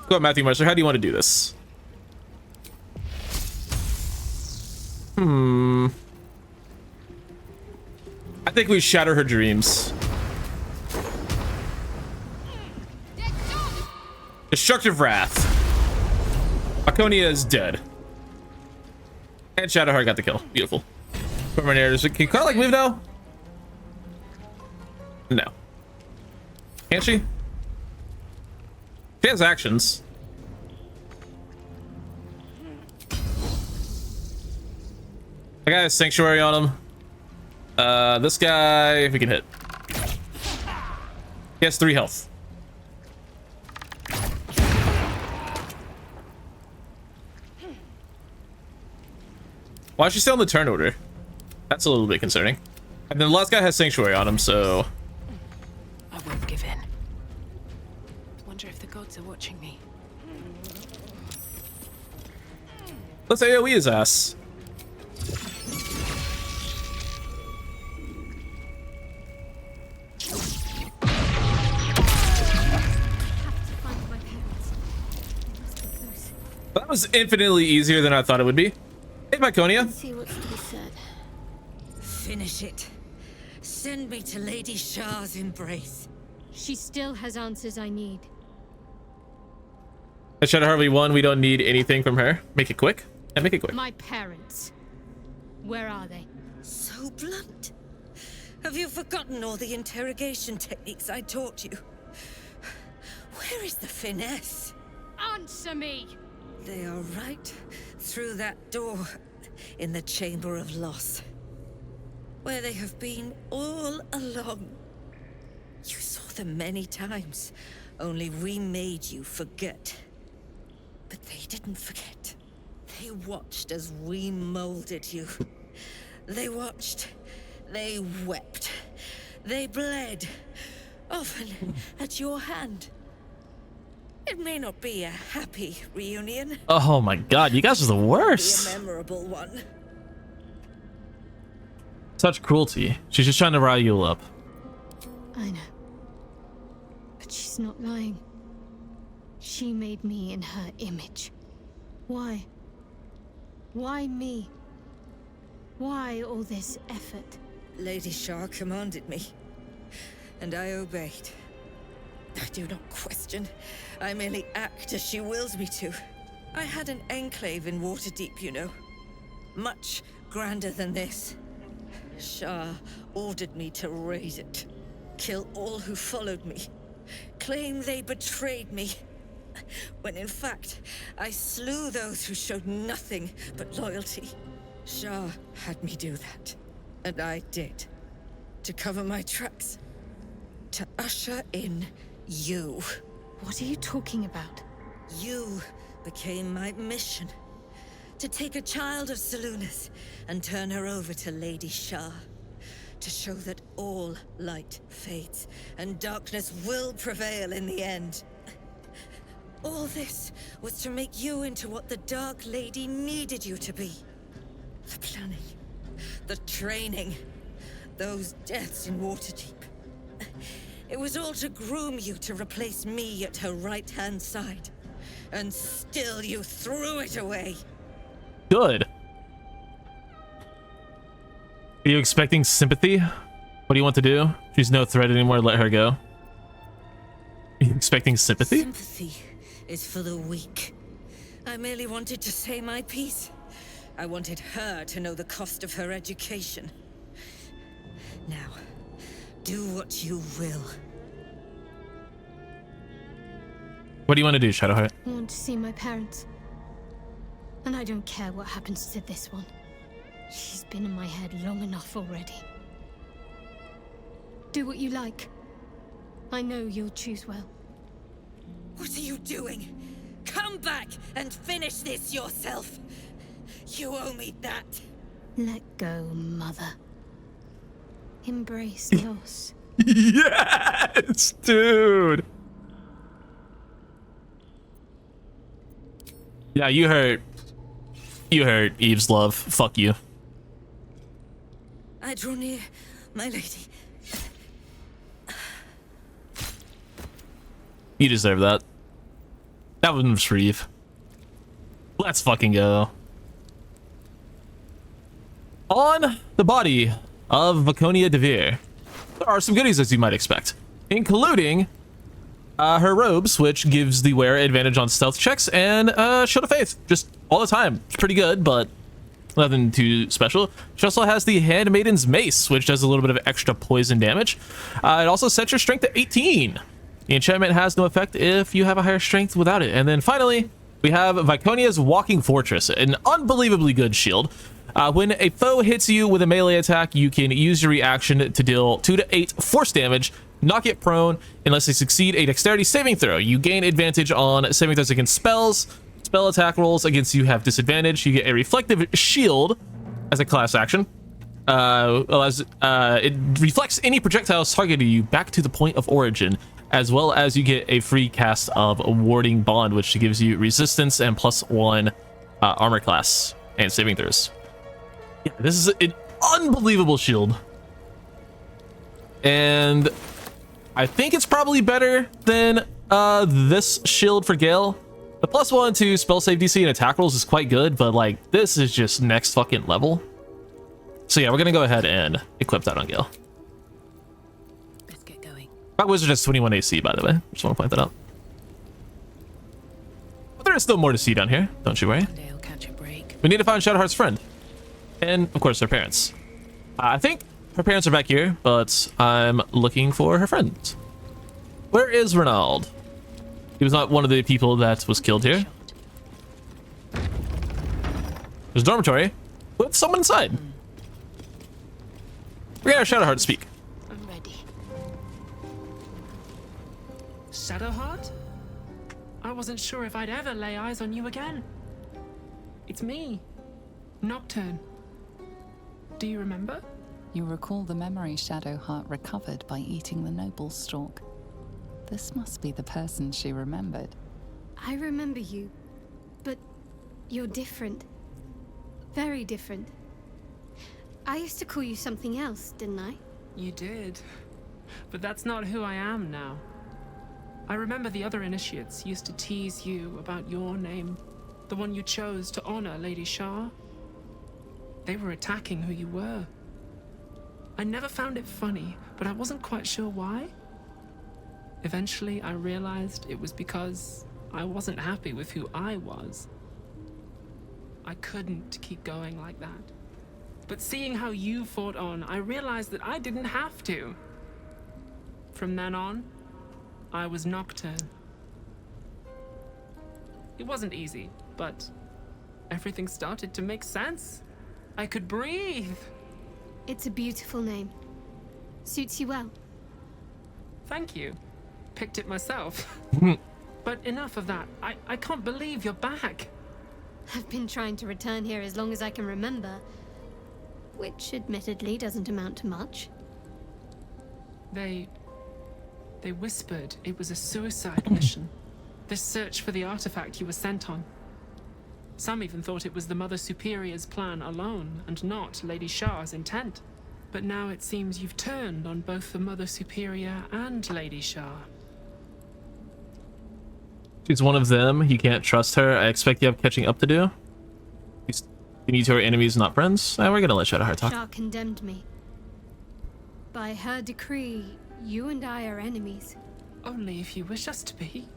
Speaker 1: Go on, Matthew Mercer. How do you want to do this? I think we shatter her dreams. Destructive Wrath. Viconia is dead. And Shadowheart got the kill. Beautiful. Can Karlach move now? No. Can't she? She has actions. I got a sanctuary on him. This guy, if we can hit. He has 3 health. Why is she still on the turn order? That's a little bit concerning. And then the last guy has Sanctuary on him, so...
Speaker 3: I won't give in. Wonder if the gods are watching me.
Speaker 1: Let's AoE his ass. That was infinitely easier than I thought it would be. Hey, Myconia.
Speaker 4: See what's to be said.
Speaker 2: Finish it. Send me to Lady Shar's embrace.
Speaker 8: She still has answers I need.
Speaker 1: At Shadowheart we won. We don't need anything from her. Make it quick. And make it quick.
Speaker 8: My parents. Where are they?
Speaker 2: So blunt. Have you forgotten all the interrogation techniques I taught you? Where is the finesse?
Speaker 8: Answer me!
Speaker 2: They are right through that door in the Chamber of Loss, where they have been all along. You saw them many times, only we made you forget. But they didn't forget. They watched as we molded you. They watched, they wept, they bled, often at your hand. It may not be a happy reunion.
Speaker 1: Oh my god, you guys are the
Speaker 2: Be
Speaker 1: worst.
Speaker 2: a memorable one.
Speaker 1: Such cruelty. She's just trying to rile you up.
Speaker 8: I know. But she's not lying. She made me in her image. Why? Why me? Why all this effort?
Speaker 2: Lady Shar commanded me, and I obeyed. I do not question. I merely act as she wills me to. I had an enclave in Waterdeep, you know. Much grander than this. Shar ordered me to raise it. Kill all who followed me. Claim they betrayed me. When in fact, I slew those who showed nothing but loyalty. Shar had me do that. And I did. To cover my tracks. To usher in you.
Speaker 8: What are you talking about?
Speaker 2: You became my mission. To take a child of Seluna's and turn her over to Lady Shar. To show that all light fades and darkness will prevail in the end. All this was to make you into what the Dark Lady needed you to be. The planning, the training, those deaths in Waterdeep. It was all to groom you to replace me at her right-hand side. And still you threw it away.
Speaker 1: Good. Are you expecting sympathy? What do you want to do? She's no threat anymore. Let her go. Are you expecting sympathy?
Speaker 2: Sympathy is for the weak. I merely wanted to say my piece. I wanted her to know the cost of her education. Now, do what you will.
Speaker 1: What do you want to do, Shadowheart?
Speaker 8: I want to see my parents. And I don't care what happens to this one. She's been in my head long enough already. Do what you like. I know you'll choose well.
Speaker 2: What are you doing? Come back and finish this yourself. You owe me that.
Speaker 8: Let go, mother. Embrace loss.
Speaker 1: Yes, dude. Yeah, you hurt Eve's love. Fuck you.
Speaker 2: I draw near, my lady.
Speaker 1: You deserve that. That was for Eve. Let's fucking go. On the body of Myconia Devere, there are some goodies as you might expect, including her robes, which gives the wearer advantage on stealth checks, and Shield of Faith, just all the time. It's pretty good, but nothing too special. She also has the Handmaiden's Mace, which does a little bit of extra poison damage. It also sets your strength to 18. The enchantment has no effect if you have a higher strength without it. And then finally, we have Viconia's Walking Fortress, an unbelievably good shield. When a foe hits you with a melee attack, you can use your reaction to deal 2 to 8 force damage, knock it prone, unless they succeed a dexterity saving throw. You gain advantage on saving throws against spells. Spell attack rolls against you have disadvantage. You get a reflective shield as a class action. It reflects any projectiles targeting you back to the point of origin, as well as you get a free cast of a warding bond, which gives you resistance and +1 armor class and saving throws. Yeah, this is an unbelievable shield, and I think it's probably better than this shield for Gale. The +1 to spell save DC and attack rolls is quite good, but like this is just next fucking level. So yeah, we're gonna go ahead and equip that on Gale.
Speaker 6: Let's get going.
Speaker 1: My wizard has 21 AC, by the way. Just want to point that out. But there is still more to see down here. Don't you worry.
Speaker 6: One day I'll catch a break.
Speaker 1: We need to find Shadowheart's friend, and of course her parents. I think her parents are back here, but I'm looking for her friend. Where is Renald? He was not one of the people that was killed here. There's a dormitory with someone inside. We're gonna have Shadowheart speak.
Speaker 8: I'm ready.
Speaker 10: Shadowheart? I wasn't sure if I'd ever lay eyes on you again. It's me, Nocturne. Do you remember?
Speaker 11: You recall the memory Shadowheart recovered by eating the noble stalk. This must be the person she remembered.
Speaker 8: I remember you, but you're different. Very different. I used to call you something else, didn't I?
Speaker 10: You did. But that's not who I am now. I remember the other initiates used to tease you about your name, the one you chose to honor Lady Shar. They were attacking who you were. I never found it funny, but I wasn't quite sure why. Eventually, I realized it was because I wasn't happy with who I was. I couldn't keep going like that. But seeing how you fought on, I realized that I didn't have to. From then on, I was Nocturne. It wasn't easy, but everything started to make sense. I could breathe.
Speaker 8: It's a beautiful name. Suits you well.
Speaker 10: Thank you. Picked it myself. But enough of that. I can't believe you're back.
Speaker 8: I've been trying to return here as long as I can remember, which admittedly doesn't amount to much.
Speaker 10: They whispered it was a suicide mission. This search for the artifact you were sent on. Some even thought it was the Mother Superior's plan alone, and not Lady Shar's intent. But now it seems you've turned on both the Mother Superior and Lady Shar.
Speaker 1: She's one of them. You can't trust her. I expect you have catching up to do. You need to her enemies, not friends. We're gonna let Shadowheart talk.
Speaker 8: Shar condemned me. By her decree, you and I are enemies.
Speaker 10: Only if you wish us to be.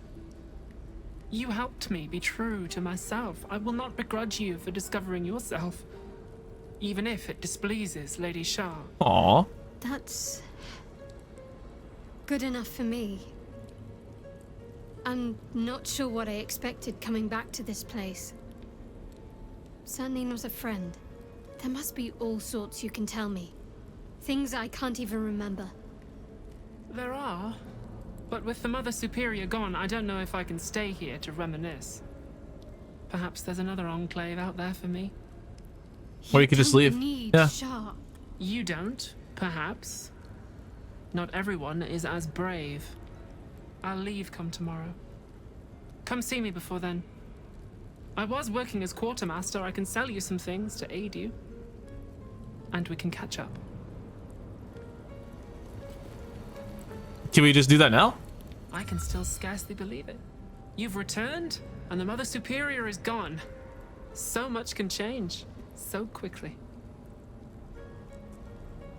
Speaker 10: You helped me be true to myself. I will not begrudge you for discovering yourself, even if it displeases Lady Shar.
Speaker 1: Aww.
Speaker 8: That's good enough for me. I'm not sure what I expected coming back to this place. Certainly not a friend. There must be all sorts you can tell me. Things I can't even remember.
Speaker 10: There are. But with the Mother Superior gone, I don't know if I can stay here to reminisce. Perhaps there's another enclave out there for me.
Speaker 1: Or you could just leave. Yeah.
Speaker 8: Shar.
Speaker 10: You don't, perhaps. Not everyone is as brave. I'll leave come tomorrow. Come see me before then. I was working as quartermaster. I can sell you some things to aid you. And we can catch up.
Speaker 1: Can we just do that now?
Speaker 10: I can still scarcely believe it. You've returned, and the Mother Superior is gone. So much can change, so quickly.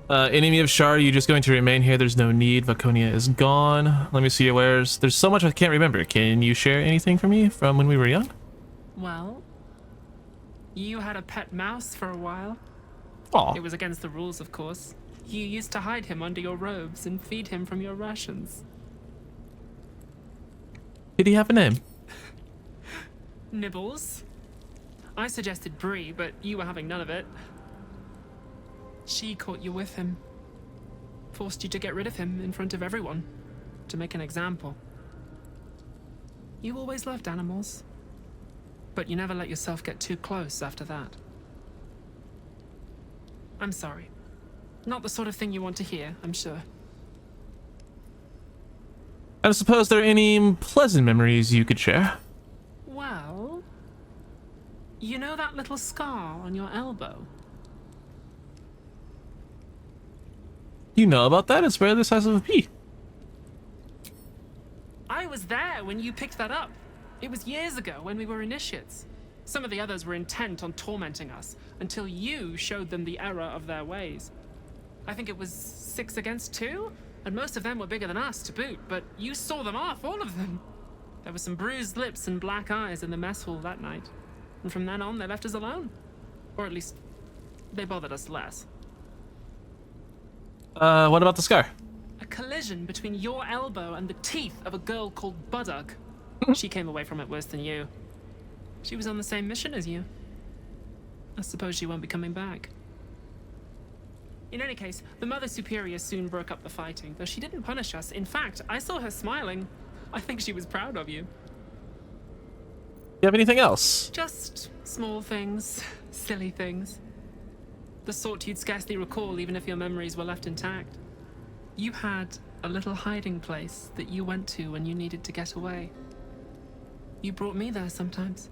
Speaker 1: Enemy of Shar, you just going to remain here? There's no need. Vaconia is gone. Let me see your wares. There's so much I can't remember. Can you share anything for me from when we were young?
Speaker 10: Well, you had a pet mouse for a while.
Speaker 1: Aw.
Speaker 10: It was against the rules, of course. You used to hide him under your robes and feed him from your rations.
Speaker 1: Did he have a name?
Speaker 10: Nibbles. I suggested Bree, but you were having none of it. She caught you with him. Forced you to get rid of him in front of everyone. To make an example. You always loved animals. But you never let yourself get too close after that. I'm sorry. Not the sort of thing you want to hear, I'm sure.
Speaker 1: I suppose there are any pleasant memories you could share?
Speaker 10: Well, you know that little scar on your elbow?
Speaker 1: You know about that? It's barely the size of a pea.
Speaker 10: I was there when you picked that up. It was years ago when we were initiates. Some of the others were intent on tormenting us until you showed them the error of their ways. I think it was 6 against 2, and most of them were bigger than us to boot, but you saw them off, all of them. There were some bruised lips and black eyes in the mess hall that night, and from then on they left us alone. Or at least, they bothered us less.
Speaker 1: What about the scar?
Speaker 10: A collision between your elbow and the teeth of a girl called Baldur. She came away from it worse than you. She was on the same mission as you. I suppose she won't be coming back. In any case, the Mother Superior soon broke up the fighting, though she didn't punish us. In fact, I saw her smiling. I think she was proud of you.
Speaker 1: You have anything else?
Speaker 10: Just small things, silly things. The sort you'd scarcely recall even if your memories were left intact. You had a little hiding place that you went to when you needed to get away. You brought me there sometimes.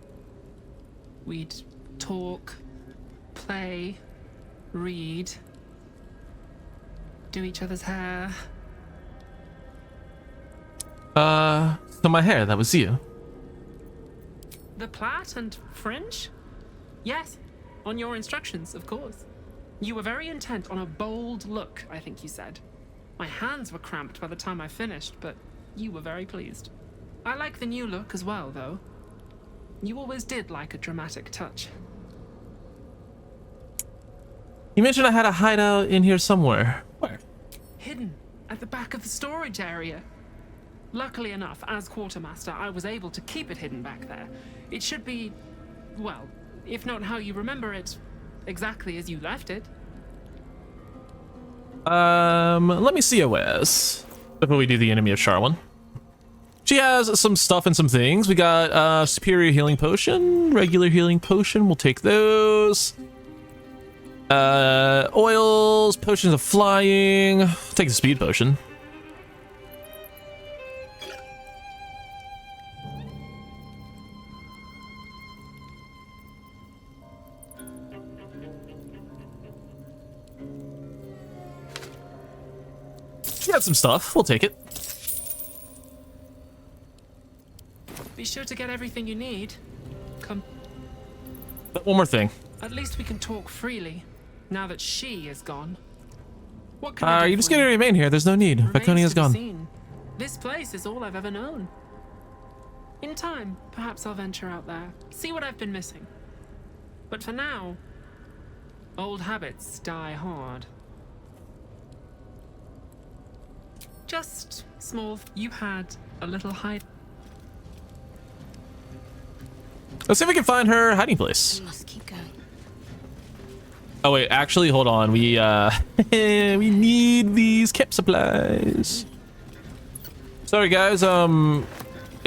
Speaker 10: We'd talk, play, read, do each other's hair.
Speaker 1: So my hair, that was you.
Speaker 10: The plait and fringe? Yes, on your instructions, of course. You were very intent on a bold look, I think you said. My hands were cramped by the time I finished, but you were very pleased. I like the new look as well, though. You always did like a dramatic touch.
Speaker 1: You mentioned I had a hideout in here somewhere. Where?
Speaker 10: Hidden at the back of the storage area. Luckily enough, as quartermaster, I was able to keep it hidden back there. It should be, well, if not how you remember it, exactly as you left it.
Speaker 1: Let me see OS before we do the enemy of Shar one. She has some stuff and some things. We got superior healing potion, regular healing potion. We'll take those. Oils, potions of flying. Take the speed potion. She had some stuff. We'll take it.
Speaker 10: Be sure to get everything you need. Come.
Speaker 1: But one more thing.
Speaker 10: At least we can talk freely, now that she is gone. What can I do
Speaker 1: you just gonna remain here. There's no need. Veconia's gone.
Speaker 10: Seen. This place is all I've ever known. In time, perhaps I'll venture out there, see what I've been missing. But for now, old habits die hard. Just small. You had a little hide.
Speaker 1: Let's see if we can find her hiding place.
Speaker 8: I must keep going.
Speaker 1: Oh wait, actually, hold on. We we need these camp supplies. Sorry guys, gonna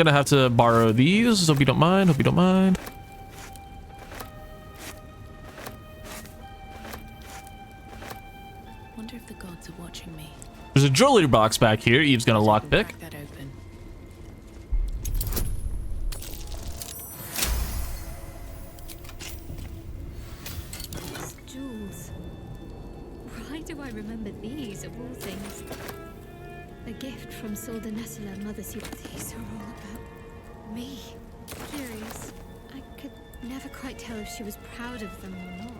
Speaker 1: have to borrow these. Hope you don't mind. Hope you don't mind.
Speaker 8: Wonder if the gods are watching me.
Speaker 1: There's a jewelry box back here. Eve's gonna lockpick.
Speaker 8: Crack that open. These jewels. Why do I remember these of all things? A gift from Solda Nessela, Mother Super. These are all about me. Curious. I could never quite tell if she was proud of them or not.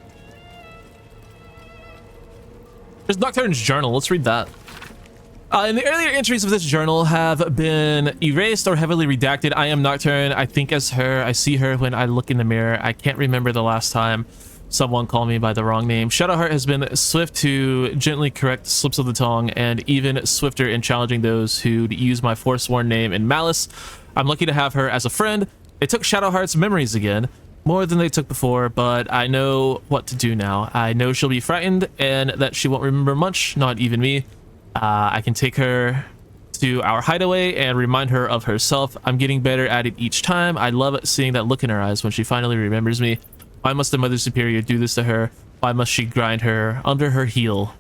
Speaker 1: There's Nocturne's journal. Let's read that. In the earlier entries of this journal have been erased or heavily redacted. I am Nocturne. I think as her. I see her when I look in the mirror. I can't remember the last time someone called me by the wrong name. Shadowheart has been swift to gently correct slips of the tongue and even swifter in challenging those who'd use my forsworn name in malice. I'm lucky to have her as a friend. They took Shadowheart's memories again, more than they took before, but I know what to do now. I know she'll be frightened and that she won't remember much, not even me. I can take her to our hideaway and remind her of herself. I'm getting better at it each time. I love seeing that look in her eyes when she finally remembers me. Why must the Mother Superior do this to her? Why must she grind her under her heel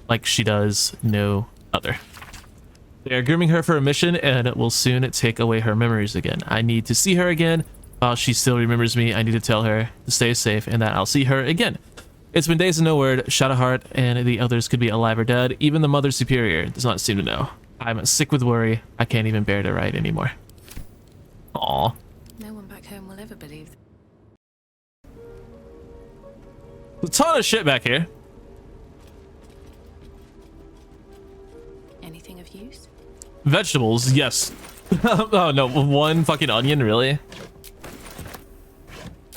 Speaker 1: like she does no other? They are grooming her for a mission and will soon take away her memories again. I need to see her again. While she still remembers me, I need to tell her to stay safe and that I'll see her again. It's been days and no word. Shadowheart and the others could be alive or dead. Even the Mother Superior does not seem to know. I'm sick with worry. I can't even bear to write anymore. Aw.
Speaker 8: No one back home will ever believe.
Speaker 1: A ton of shit back here.
Speaker 8: Anything of use?
Speaker 1: Vegetables, yes. Oh no, one fucking onion, really?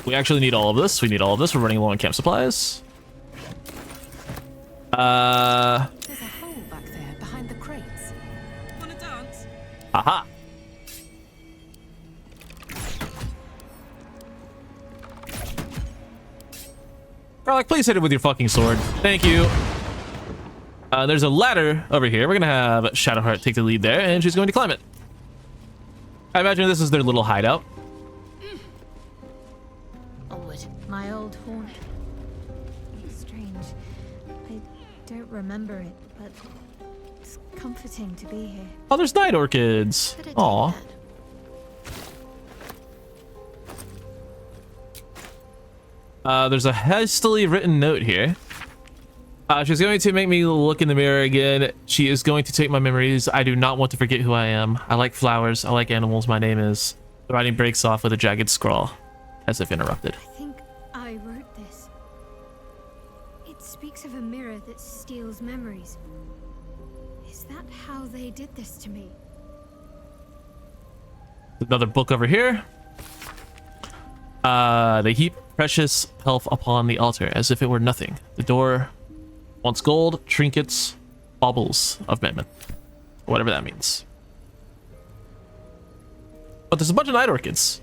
Speaker 1: We actually need all of this. We need all of this. We're running low on camp supplies.
Speaker 8: There's a hole back there behind the crates.
Speaker 6: Wanna dance?
Speaker 1: Aha. Garlic, please hit it with your fucking sword. Thank you. There's a ladder over here. We're gonna have Shadowheart take the lead there, and she's going to climb it. I imagine this is their little hideout.
Speaker 4: Onward. My old haunt. Strange. I don't remember it, but it's comforting to be here.
Speaker 1: Oh, there's night orchids. Aw. There's a hastily written note here. She's going to make me look in the mirror again. She is going to take my memories. I do not want to forget who I am. I like flowers. I like animals. My name is... The writing breaks off with a jagged scrawl, as if interrupted.
Speaker 4: I think I wrote this. It speaks of a mirror that steals memories. Is that how they did this to me?
Speaker 1: Another book over here. They heap precious pelf upon the altar as if it were nothing. The door wants gold, trinkets, baubles of memory. Whatever that means. But there's a bunch of night orchids.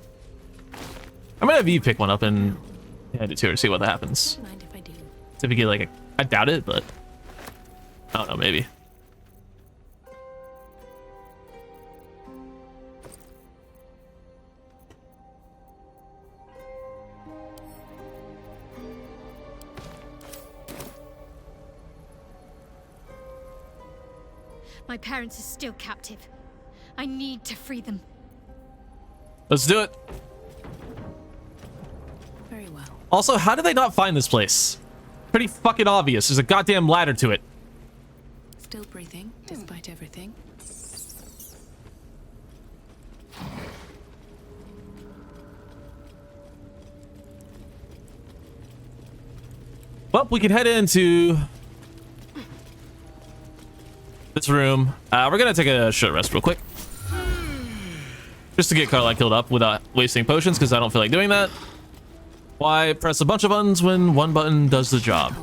Speaker 1: I'm gonna have you pick one up and hand it to her, see what happens.
Speaker 8: Mind if I do?
Speaker 1: See if we get like a... I doubt it, but... I don't know, maybe.
Speaker 4: My parents are still captive. I need to free them.
Speaker 1: Let's do it.
Speaker 8: Very well.
Speaker 1: Also, how did they not find this place? Pretty fucking obvious. There's a goddamn ladder to it.
Speaker 8: Still breathing, despite everything.
Speaker 1: Well, we can head into this room. We're gonna take a short rest real quick. Just to get Carlisle killed up without wasting potions, because I don't feel like doing that. Why press a bunch of buttons when one button does the job?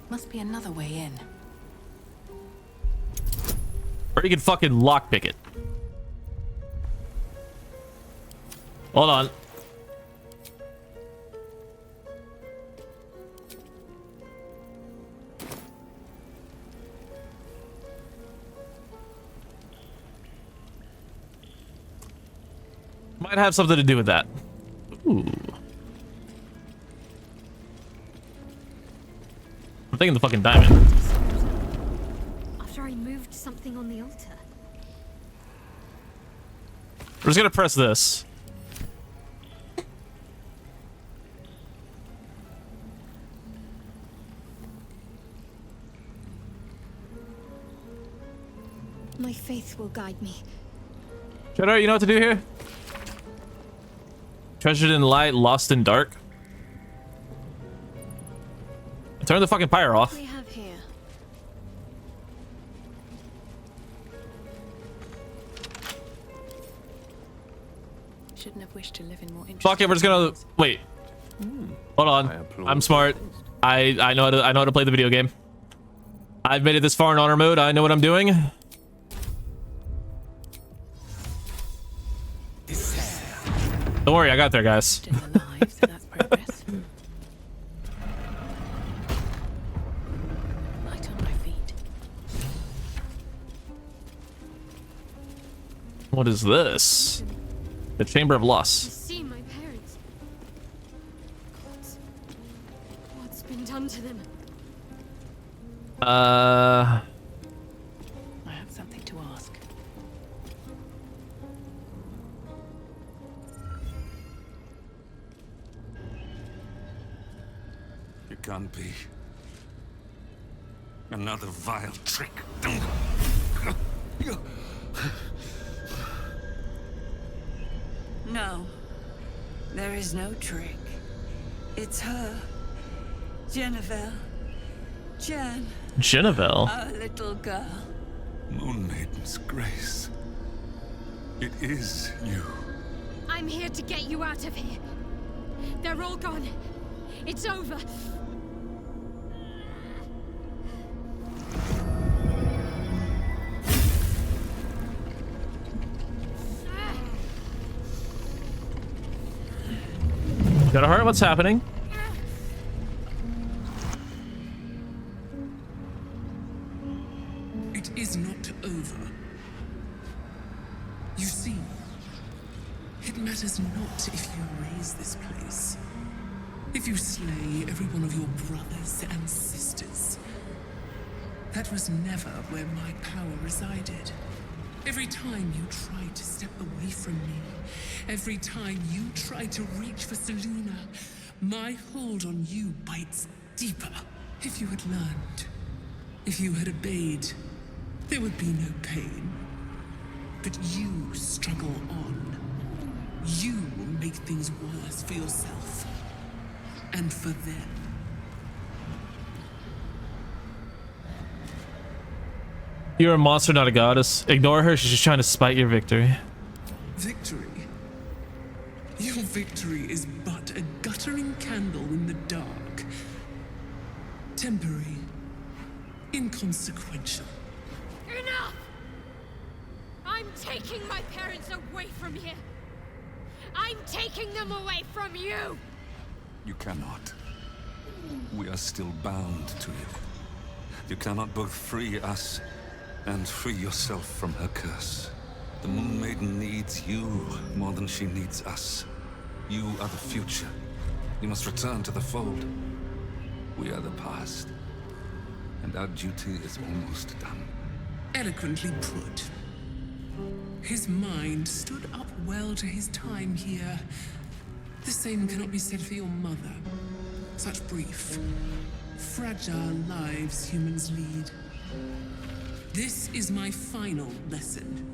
Speaker 8: Must be another way in.
Speaker 1: Or you can fucking lockpick it. Hold on. Might have something to do with that. Ooh. I'm thinking the fucking diamond.
Speaker 4: After I moved something on the altar.
Speaker 1: We're just gonna press this.
Speaker 4: My faith will guide me.
Speaker 1: Shadowheart, you know what to do here? Treasured in light, lost in dark. Turn the fucking pyre off.
Speaker 4: What do we have here?
Speaker 8: Shouldn't have wished to live in more interesting.
Speaker 1: Fuck it, we're just gonna wait. Hold on. I'm smart. I know how to play the video game. I've made it this far in honor mode. I know what I'm doing. Don't worry, I got there, guys.
Speaker 8: Still alive, so that's progress. Light on my feet.
Speaker 1: What is this? The Chamber of
Speaker 4: I
Speaker 1: Loss.
Speaker 4: see my parents. been done to them?
Speaker 11: I have something to ask.
Speaker 5: It can't be. Another vile trick.
Speaker 2: No. There is no trick. It's her. Jennifer. Jen.
Speaker 1: Jennifer.
Speaker 2: Our little girl.
Speaker 5: Moon Maiden's grace. It is you.
Speaker 4: I'm here to get you out of here. They're all gone. It's over.
Speaker 1: Shadowheart, what's happening?
Speaker 3: It is not over. You see, it matters not if you raise this place. If you slay every one of your brothers and sisters. That was never where my power resided. Every time you tried to step away from me, every time you tried to reach for Selena, my hold on you bites deeper. If you had learned, if you had obeyed, there would be no pain. But you struggle on. You will make things worse for yourself. And for them.
Speaker 1: You're a monster, not a goddess. Ignore her, she's just trying to spite your victory.
Speaker 3: Victory? Your victory is but a guttering candle in the dark. Temporary. Inconsequential.
Speaker 4: Enough! I'm taking my parents away from here. I'm taking them away from you!
Speaker 5: You cannot. We are still bound to you. You cannot both free us and free yourself from her curse. The Moon Maiden needs you more than she needs us. You are the future. You must return to the fold. We are the past. And our duty is almost done.
Speaker 3: Eloquently put. His mind stood up well to his time here. The same cannot be said for your mother. Such brief, fragile lives humans lead. This is my final lesson.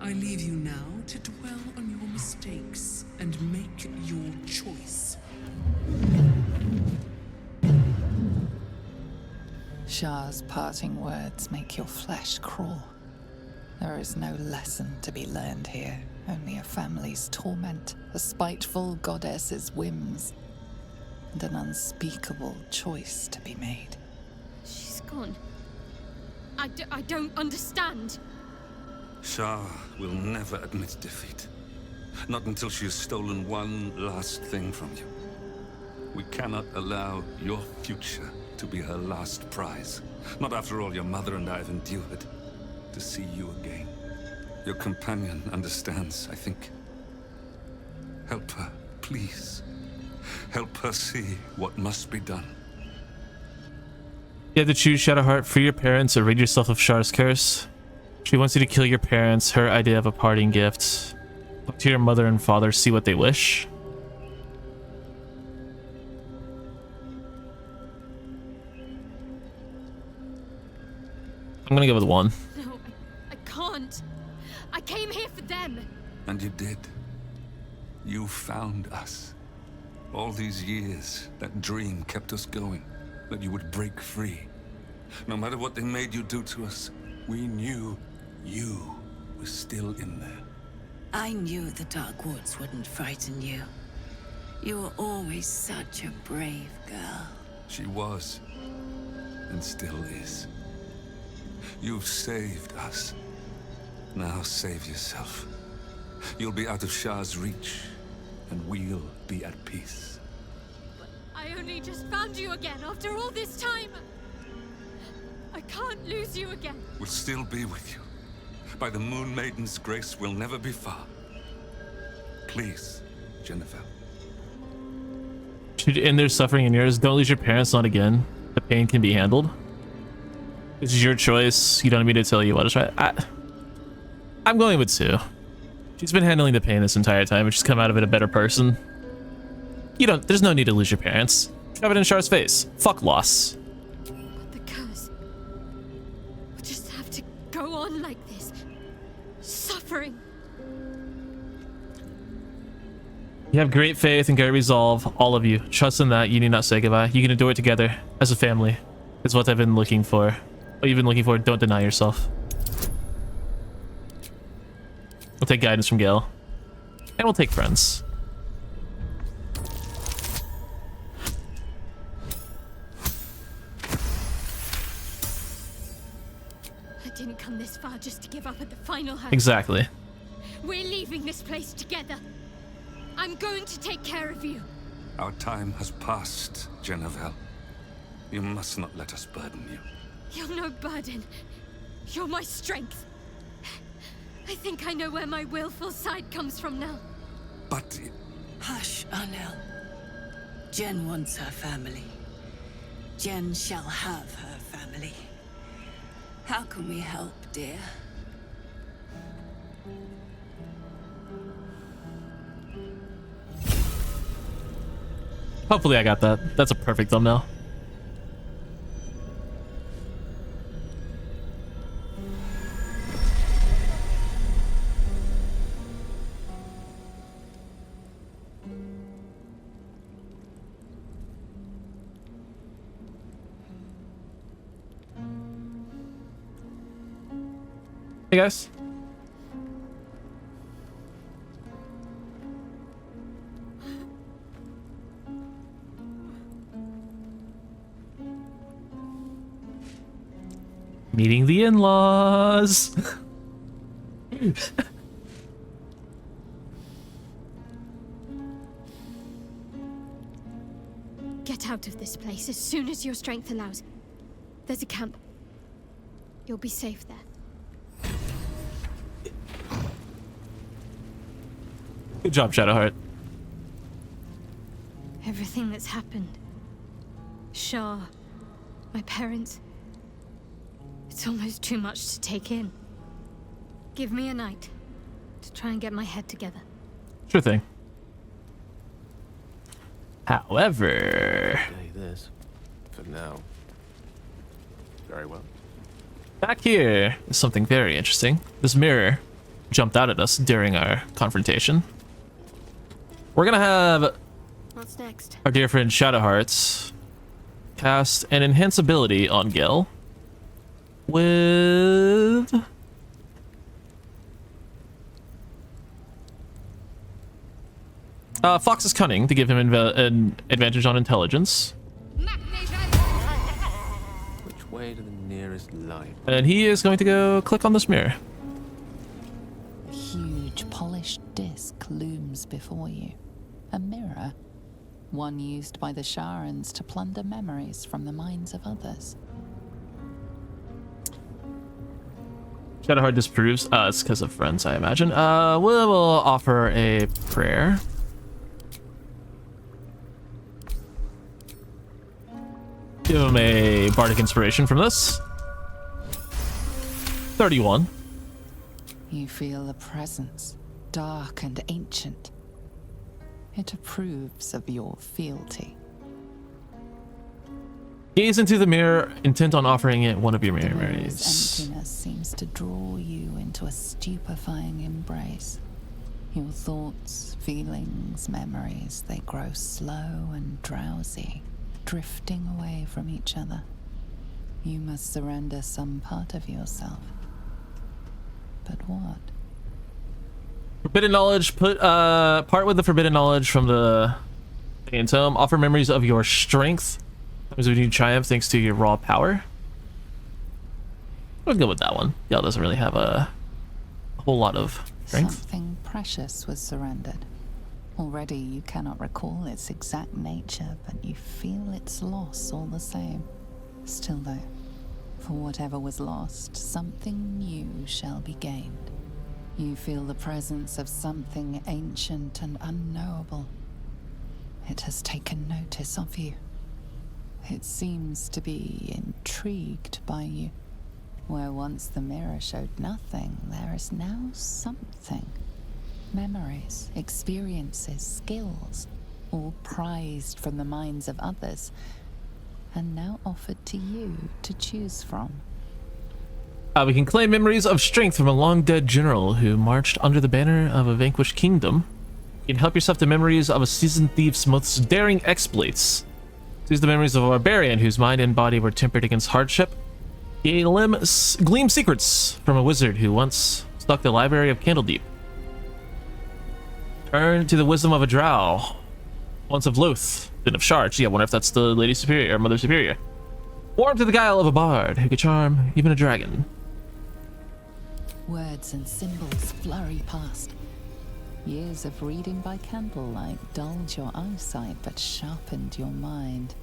Speaker 3: I leave you now to dwell on your mistakes and make your choice.
Speaker 11: Shar's parting words make your flesh crawl. There is no lesson to be learned here, only a family's torment, a spiteful goddess's whims, and an unspeakable choice to be made.
Speaker 4: She's gone. I don't understand.
Speaker 5: Shar will never admit defeat. Not until she has stolen one last thing from you. We cannot allow your future to be her last prize. Not after all your mother and I have endured. To see you again. Your companion understands, I think. Help her, please. Help her see what must be done.
Speaker 1: You have to choose Shadowheart, free your parents, or rid yourself of Shar's curse. She wants you to kill your parents, her idea of a parting gift. Talk to your mother and father, see what they wish. I'm gonna go with 1.
Speaker 4: No, I can't. I came here for them.
Speaker 5: And you did. You found us. All these years, that dream kept us going. That you would break free. No matter what they made you do to us, we knew you were still in there.
Speaker 2: I knew the Dark Woods wouldn't frighten you. You were always such a brave girl.
Speaker 5: She was, and still is. You've saved us. Now save yourself. You'll be out of Shar's reach, and we'll be at peace.
Speaker 4: I only just found you again after all this time. I can't lose you again.
Speaker 5: We'll still be with you. By the Moon Maiden's grace, we'll never be far. Please, Jennifer.
Speaker 1: Should you end their suffering in yours? Don't lose your parents, not again. The pain can be handled. This is your choice. You don't need me to tell you what is right. I'm going with Sue. She's been handling the pain this entire time, and she's come out of it a better person. There's no need to lose your parents. Shove it in Shar's face. Fuck loss.
Speaker 4: But the curse will just have to go on like this. Suffering.
Speaker 1: You have great faith and great resolve, all of you. Trust in that. You need not say goodbye. You can endure it together as a family. It's what I've been looking for. What you've been looking for. Don't deny yourself. We'll take guidance from Gale. And we'll take friends.
Speaker 4: I didn't come this far just to give up at the final hurdle.
Speaker 1: Exactly.
Speaker 4: We're leaving this place together. I'm going to take care of you.
Speaker 5: Our time has passed, Genevieve. You must not let us burden you.
Speaker 4: You're no burden. You're my strength. I think I know where my willful side comes from now.
Speaker 5: But...
Speaker 12: Hush, Arnel. Jen wants her family. Jen shall have her family. How can we help, dear?
Speaker 1: Hopefully I got that. That's a perfect thumbnail. Hey guys. Meeting the in-laws.
Speaker 4: Get out of this place as soon as your strength allows. There's a camp. You'll be safe there.
Speaker 1: Good job, Shadowheart.
Speaker 4: Everything that's happened. Shar, my parents. It's almost too much to take in. Give me a night to try and get my head together.
Speaker 1: Sure thing. However...
Speaker 13: This, for now. Very well.
Speaker 1: Back here is something very interesting. This mirror jumped out at us during our confrontation. We're gonna have
Speaker 4: What's next?
Speaker 1: our dear friend Shadowheart cast an enhance ability on Gil with Fox's Cunning to give him an advantage on intelligence.
Speaker 13: Which way to the nearest light?
Speaker 1: And he is going to go click on this mirror.
Speaker 11: A huge polished disc looms before you. A mirror. One used by the Sharans to plunder memories from the minds of others.
Speaker 1: Shadowheart disproves. It's because of friends, I imagine. We'll offer a prayer. Give him a bardic inspiration from this. 31.
Speaker 11: You feel a presence, dark and ancient. It approves of your fealty.
Speaker 1: Gaze into the mirror, intent on offering it one of your
Speaker 11: Its
Speaker 1: memories.
Speaker 11: emptiness seems to draw you into a stupefying embrace. Your thoughts, feelings, memories, they grow slow and drowsy, drifting away from each other. You must surrender some part of yourself. But what?
Speaker 1: Forbidden knowledge. Part with the forbidden knowledge from the tome. Offer memories of your strength. Times when you triumph thanks to your raw power. We'll go with that one. Yell doesn't really have a whole lot of strength.
Speaker 11: Something precious was surrendered. Already you cannot recall its exact nature, but you feel its loss all the same. Still though, for whatever was lost, something new shall be gained. You feel the presence of something ancient and unknowable. it has taken notice of you. It seems to be intrigued by you. Where once the mirror showed nothing, there is now something. Memories, experiences, skills, all prized from the minds of others, and now offered to you to choose from.
Speaker 1: We can claim memories of strength from a long-dead general who marched under the banner of a vanquished kingdom. You can help yourself to memories of a seasoned thief's most daring exploits. These are the memories of a barbarian whose mind and body were tempered against hardship. You gleam secrets from a wizard who once stalked the library of Candledeep. Turn to the wisdom of a drow, once of Loth, then of Shar. Gee, I wonder if that's the Lady Superior or Mother Superior. Warm to the guile of a bard who could charm even a dragon.
Speaker 11: Words and symbols flurry past. Years of reading by candlelight dulled your eyesight but sharpened your mind.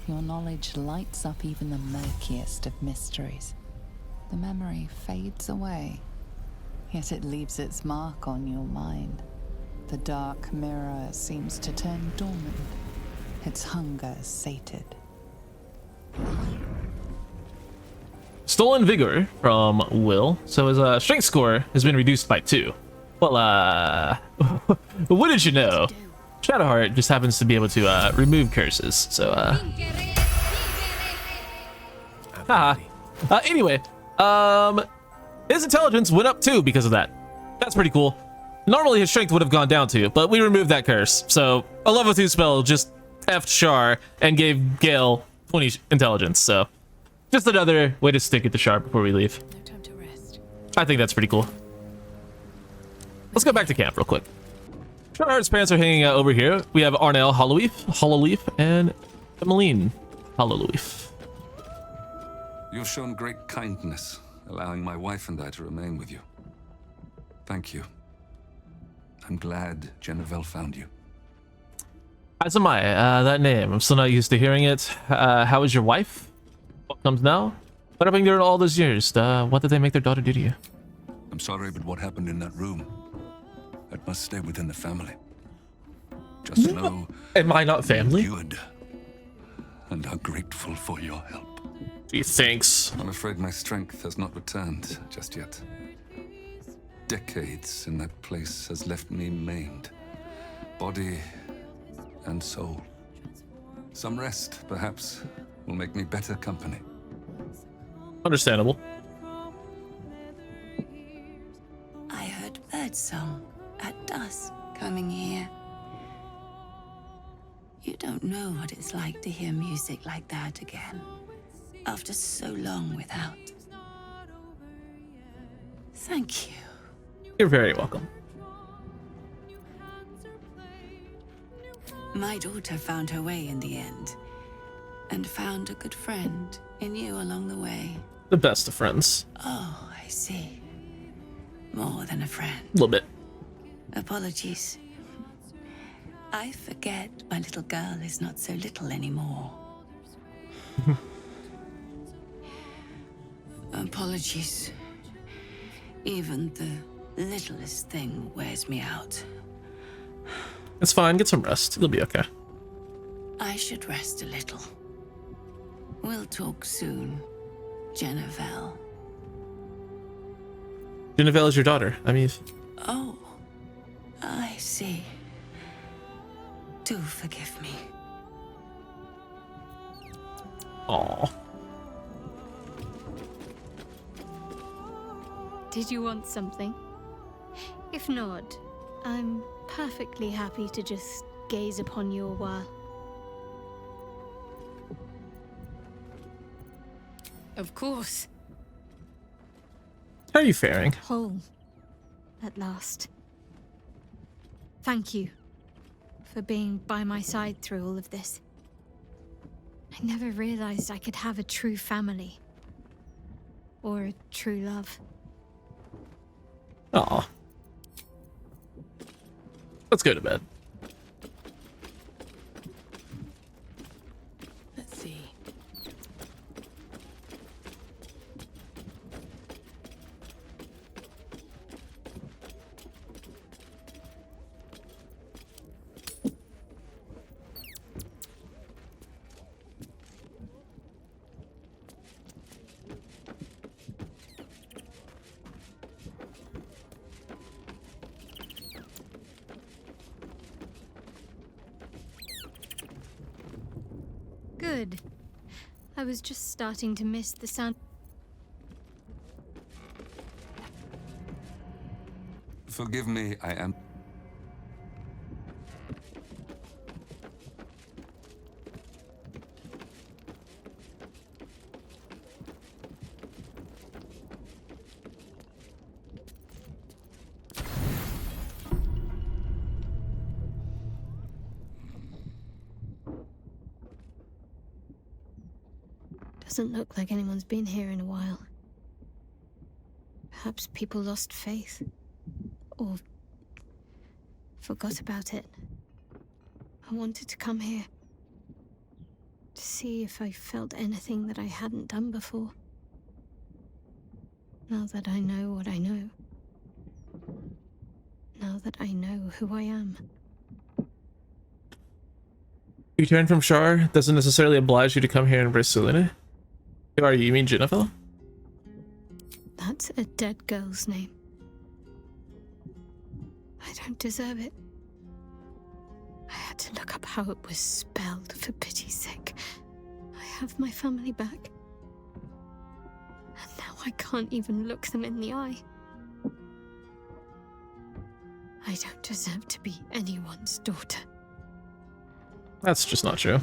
Speaker 11: Your knowledge lights up even the murkiest of mysteries. The memory fades away, yet it leaves its mark on your mind. The dark mirror seems to turn dormant, its hunger sated.
Speaker 1: Stolen vigor from Will, so his strength score has been reduced by 2. Well, what did you know? Shadowheart just happens to be able to remove curses, so anyway, his intelligence went up 2 because of that. That's pretty cool. Normally his strength would have gone down 2, but we removed that curse, so a level 2 spell just effed Shar and gave Gale 20 intelligence, so just another way to stick it to Shar before we leave.
Speaker 2: No time to rest.
Speaker 1: I think that's pretty cool. Let's go back to camp real quick. Shadowheart's parents are hanging out over here. We have Arnell Hollowleaf, and Emmeline Hollowleaf.
Speaker 5: You've shown great kindness, allowing my wife and I to remain with you. Thank you. I'm glad Jennifer found you.
Speaker 1: As am I. That name, I'm still not used to hearing it. How is your wife? What comes now? What have been during all those years? What did they make their daughter do to you?
Speaker 5: I'm sorry, but what happened in that room, that must stay within the family. Just know...
Speaker 1: Am I not family?
Speaker 5: Good, and are grateful for your help.
Speaker 1: Gee, thanks.
Speaker 5: I'm afraid my strength has not returned just yet. Decades in that place has left me maimed, body and soul. Some rest, perhaps, will make me better company.
Speaker 1: Understandable.
Speaker 12: I heard birdsong at dusk coming here. You don't know what it's like to hear music like that again, after so long without. Thank you.
Speaker 1: You're very welcome.
Speaker 12: My daughter found her way in the end, and found a good friend in you along the way.
Speaker 1: The best of friends.
Speaker 12: Oh, I see. More than a friend.
Speaker 1: A little bit.
Speaker 12: Apologies. I forget my little girl is not so little anymore. Apologies. Even the littlest thing wears me out.
Speaker 1: It's fine. Get some rest. It'll be okay.
Speaker 12: I should rest a little. We'll talk soon, Jennifer.
Speaker 1: Jennifer is your daughter. I mean...
Speaker 12: Oh, I see. Do forgive me.
Speaker 1: Aww.
Speaker 4: Did you want something? If not, I'm perfectly happy to just gaze upon you a while.
Speaker 6: Of course.
Speaker 1: How are you faring?
Speaker 4: Whole. At last. Thank you for being by my side through all of this. I never realized I could have a true family. Or a true love.
Speaker 1: Aw. Let's go to bed.
Speaker 12: Let's see.
Speaker 4: Good. I was just starting to miss the sound.
Speaker 5: Forgive me, I am...
Speaker 4: Doesn't look like anyone's been here in a while. Perhaps people lost faith. Or forgot about it. I wanted to come here to see if I felt anything that I hadn't done before. Now that I know what I know. Now that I know who I am.
Speaker 1: You turn from Shar doesn't necessarily oblige you to come here and embrace Selena. Who are you? You mean Jennifer?
Speaker 4: That's a dead girl's name. I don't deserve it. I had to look up how it was spelled, for pity's sake. I have my family back. And now I can't even look them in the eye. I don't deserve to be anyone's daughter.
Speaker 1: That's just not true.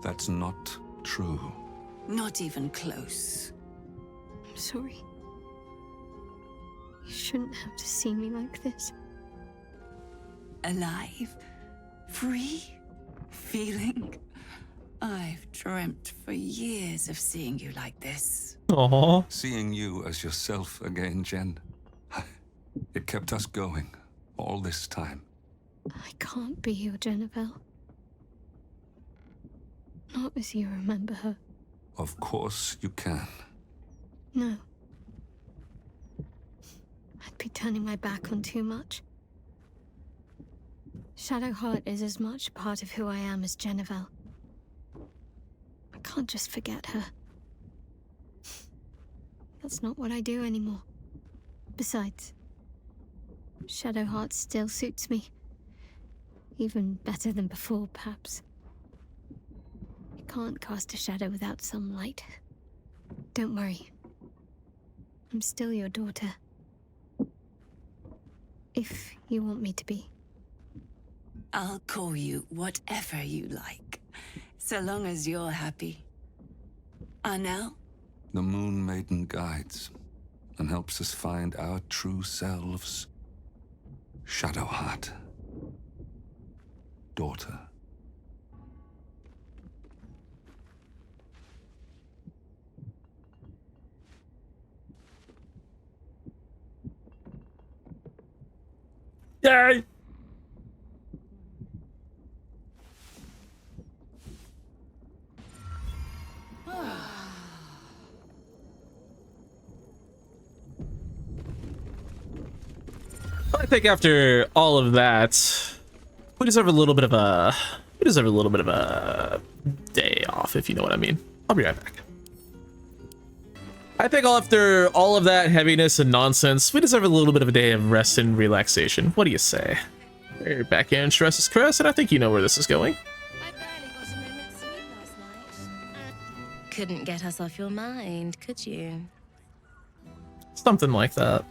Speaker 5: That's not true.
Speaker 12: Not even close.
Speaker 4: I'm sorry. You shouldn't have to see me like this.
Speaker 12: Alive? Free? Feeling? I've dreamt for years of seeing you like this.
Speaker 1: Aww.
Speaker 5: Seeing you as yourself again, Jen. It kept us going all this time.
Speaker 4: I can't be your Jennifer. Not as you remember her.
Speaker 5: Of course you can.
Speaker 4: No. I'd be turning my back on too much. Shadowheart is as much a part of who I am as Jennifer. I can't just forget her. That's not what I do anymore. Besides, Shadowheart still suits me. Even better than before, perhaps. You can't cast a shadow without some light. Don't worry. I'm still your daughter. If you want me to be.
Speaker 12: I'll call you whatever you like, so long as you're happy. Arnell?
Speaker 5: The Moon Maiden guides and helps us find our true selves. Shadowheart. Daughter.
Speaker 1: Yay! I think after all of that, we deserve a little bit of a day off, if you know what I mean. I'll be right back. I think after all of that heaviness and nonsense, we deserve a little bit of a day of rest and relaxation. What do you say? We're back in Stress's Caress, and I think you know where this is going.
Speaker 8: I barely got a moment's sleep last night. Couldn't get us off your mind, could you?
Speaker 1: Something like that.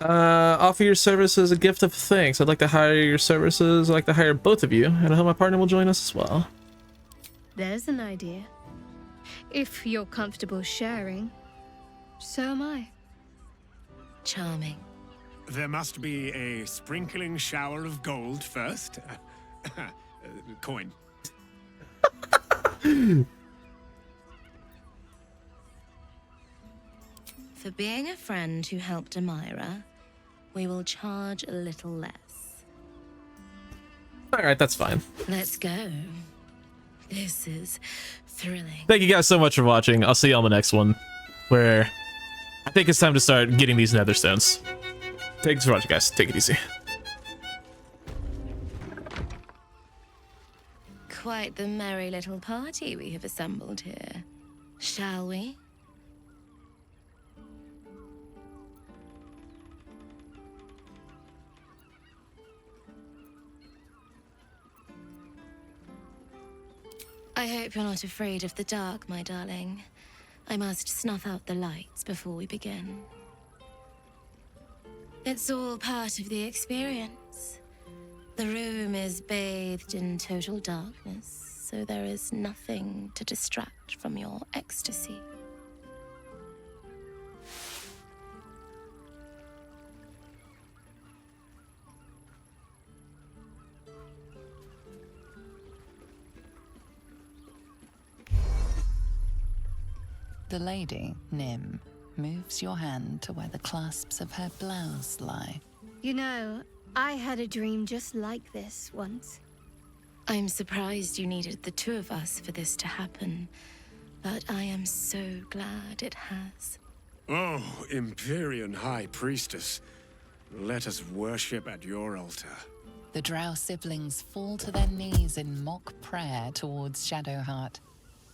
Speaker 1: Offer your services as a gift of thanks. I'd like to hire your services. I'd like to hire both of you, and I hope my partner will join us as well.
Speaker 4: There's an idea. If you're comfortable sharing, so am I.
Speaker 8: Charming.
Speaker 9: There must be a sprinkling shower of gold first. Coin.
Speaker 8: For being a friend who helped Amira, we will charge a little less.
Speaker 1: Alright, that's fine.
Speaker 8: Let's go. This is thrilling.
Speaker 1: Thank you guys so much for watching. I'll see you on the next one, where I think it's time to start getting these nether stones. Thanks for watching, guys. Take it easy.
Speaker 14: Quite the merry little party we have assembled here, shall we? I hope you're not afraid of the dark, my darling. I must snuff out the lights before we begin. It's all part of the experience. The room is bathed in total darkness, so there is nothing to distract from your ecstasy.
Speaker 11: The lady, Nim, moves your hand to where the clasps of her blouse lie.
Speaker 4: You know, I had a dream just like this once.
Speaker 14: I'm surprised you needed the two of us for this to happen, but I am so glad it has.
Speaker 9: Oh, Empyrean High Priestess, let us worship at your altar.
Speaker 11: The drow siblings fall to their knees in mock prayer towards Shadowheart,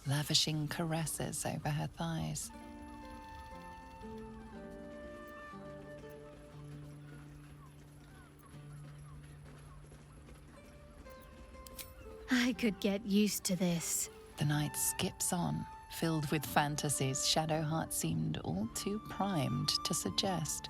Speaker 11: lavishing caresses over her thighs.
Speaker 4: I could get used to this.
Speaker 11: The night skips on, filled with fantasies Shadowheart seemed all too primed to suggest.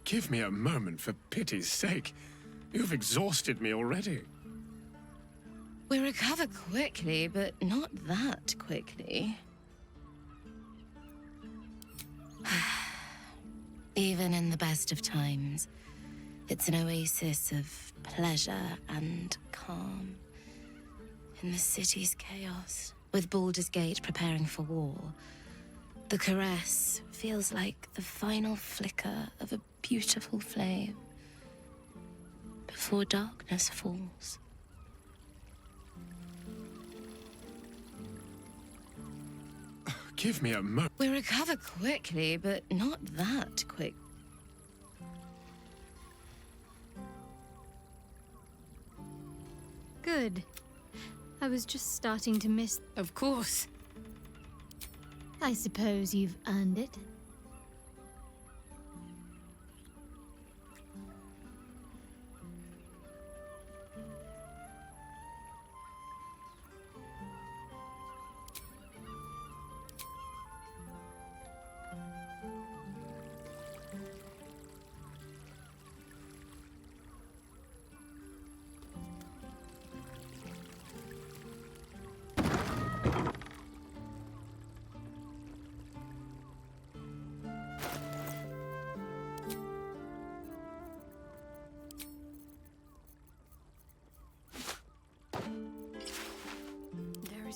Speaker 9: Give me a moment, for pity's sake. You've exhausted me already.
Speaker 14: We recover quickly, but not that quickly. Even in the best of times, it's an oasis of pleasure and calm. In the city's chaos, with Baldur's Gate preparing for war, the caress feels like the final flicker of a beautiful flame before darkness falls.
Speaker 9: Give me a moment.
Speaker 14: We recover quickly, but not that quick.
Speaker 4: Good. I was just starting to miss...
Speaker 6: Of course.
Speaker 4: I suppose you've earned it.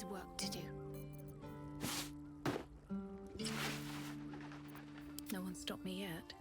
Speaker 4: Work to do. No one stopped me yet.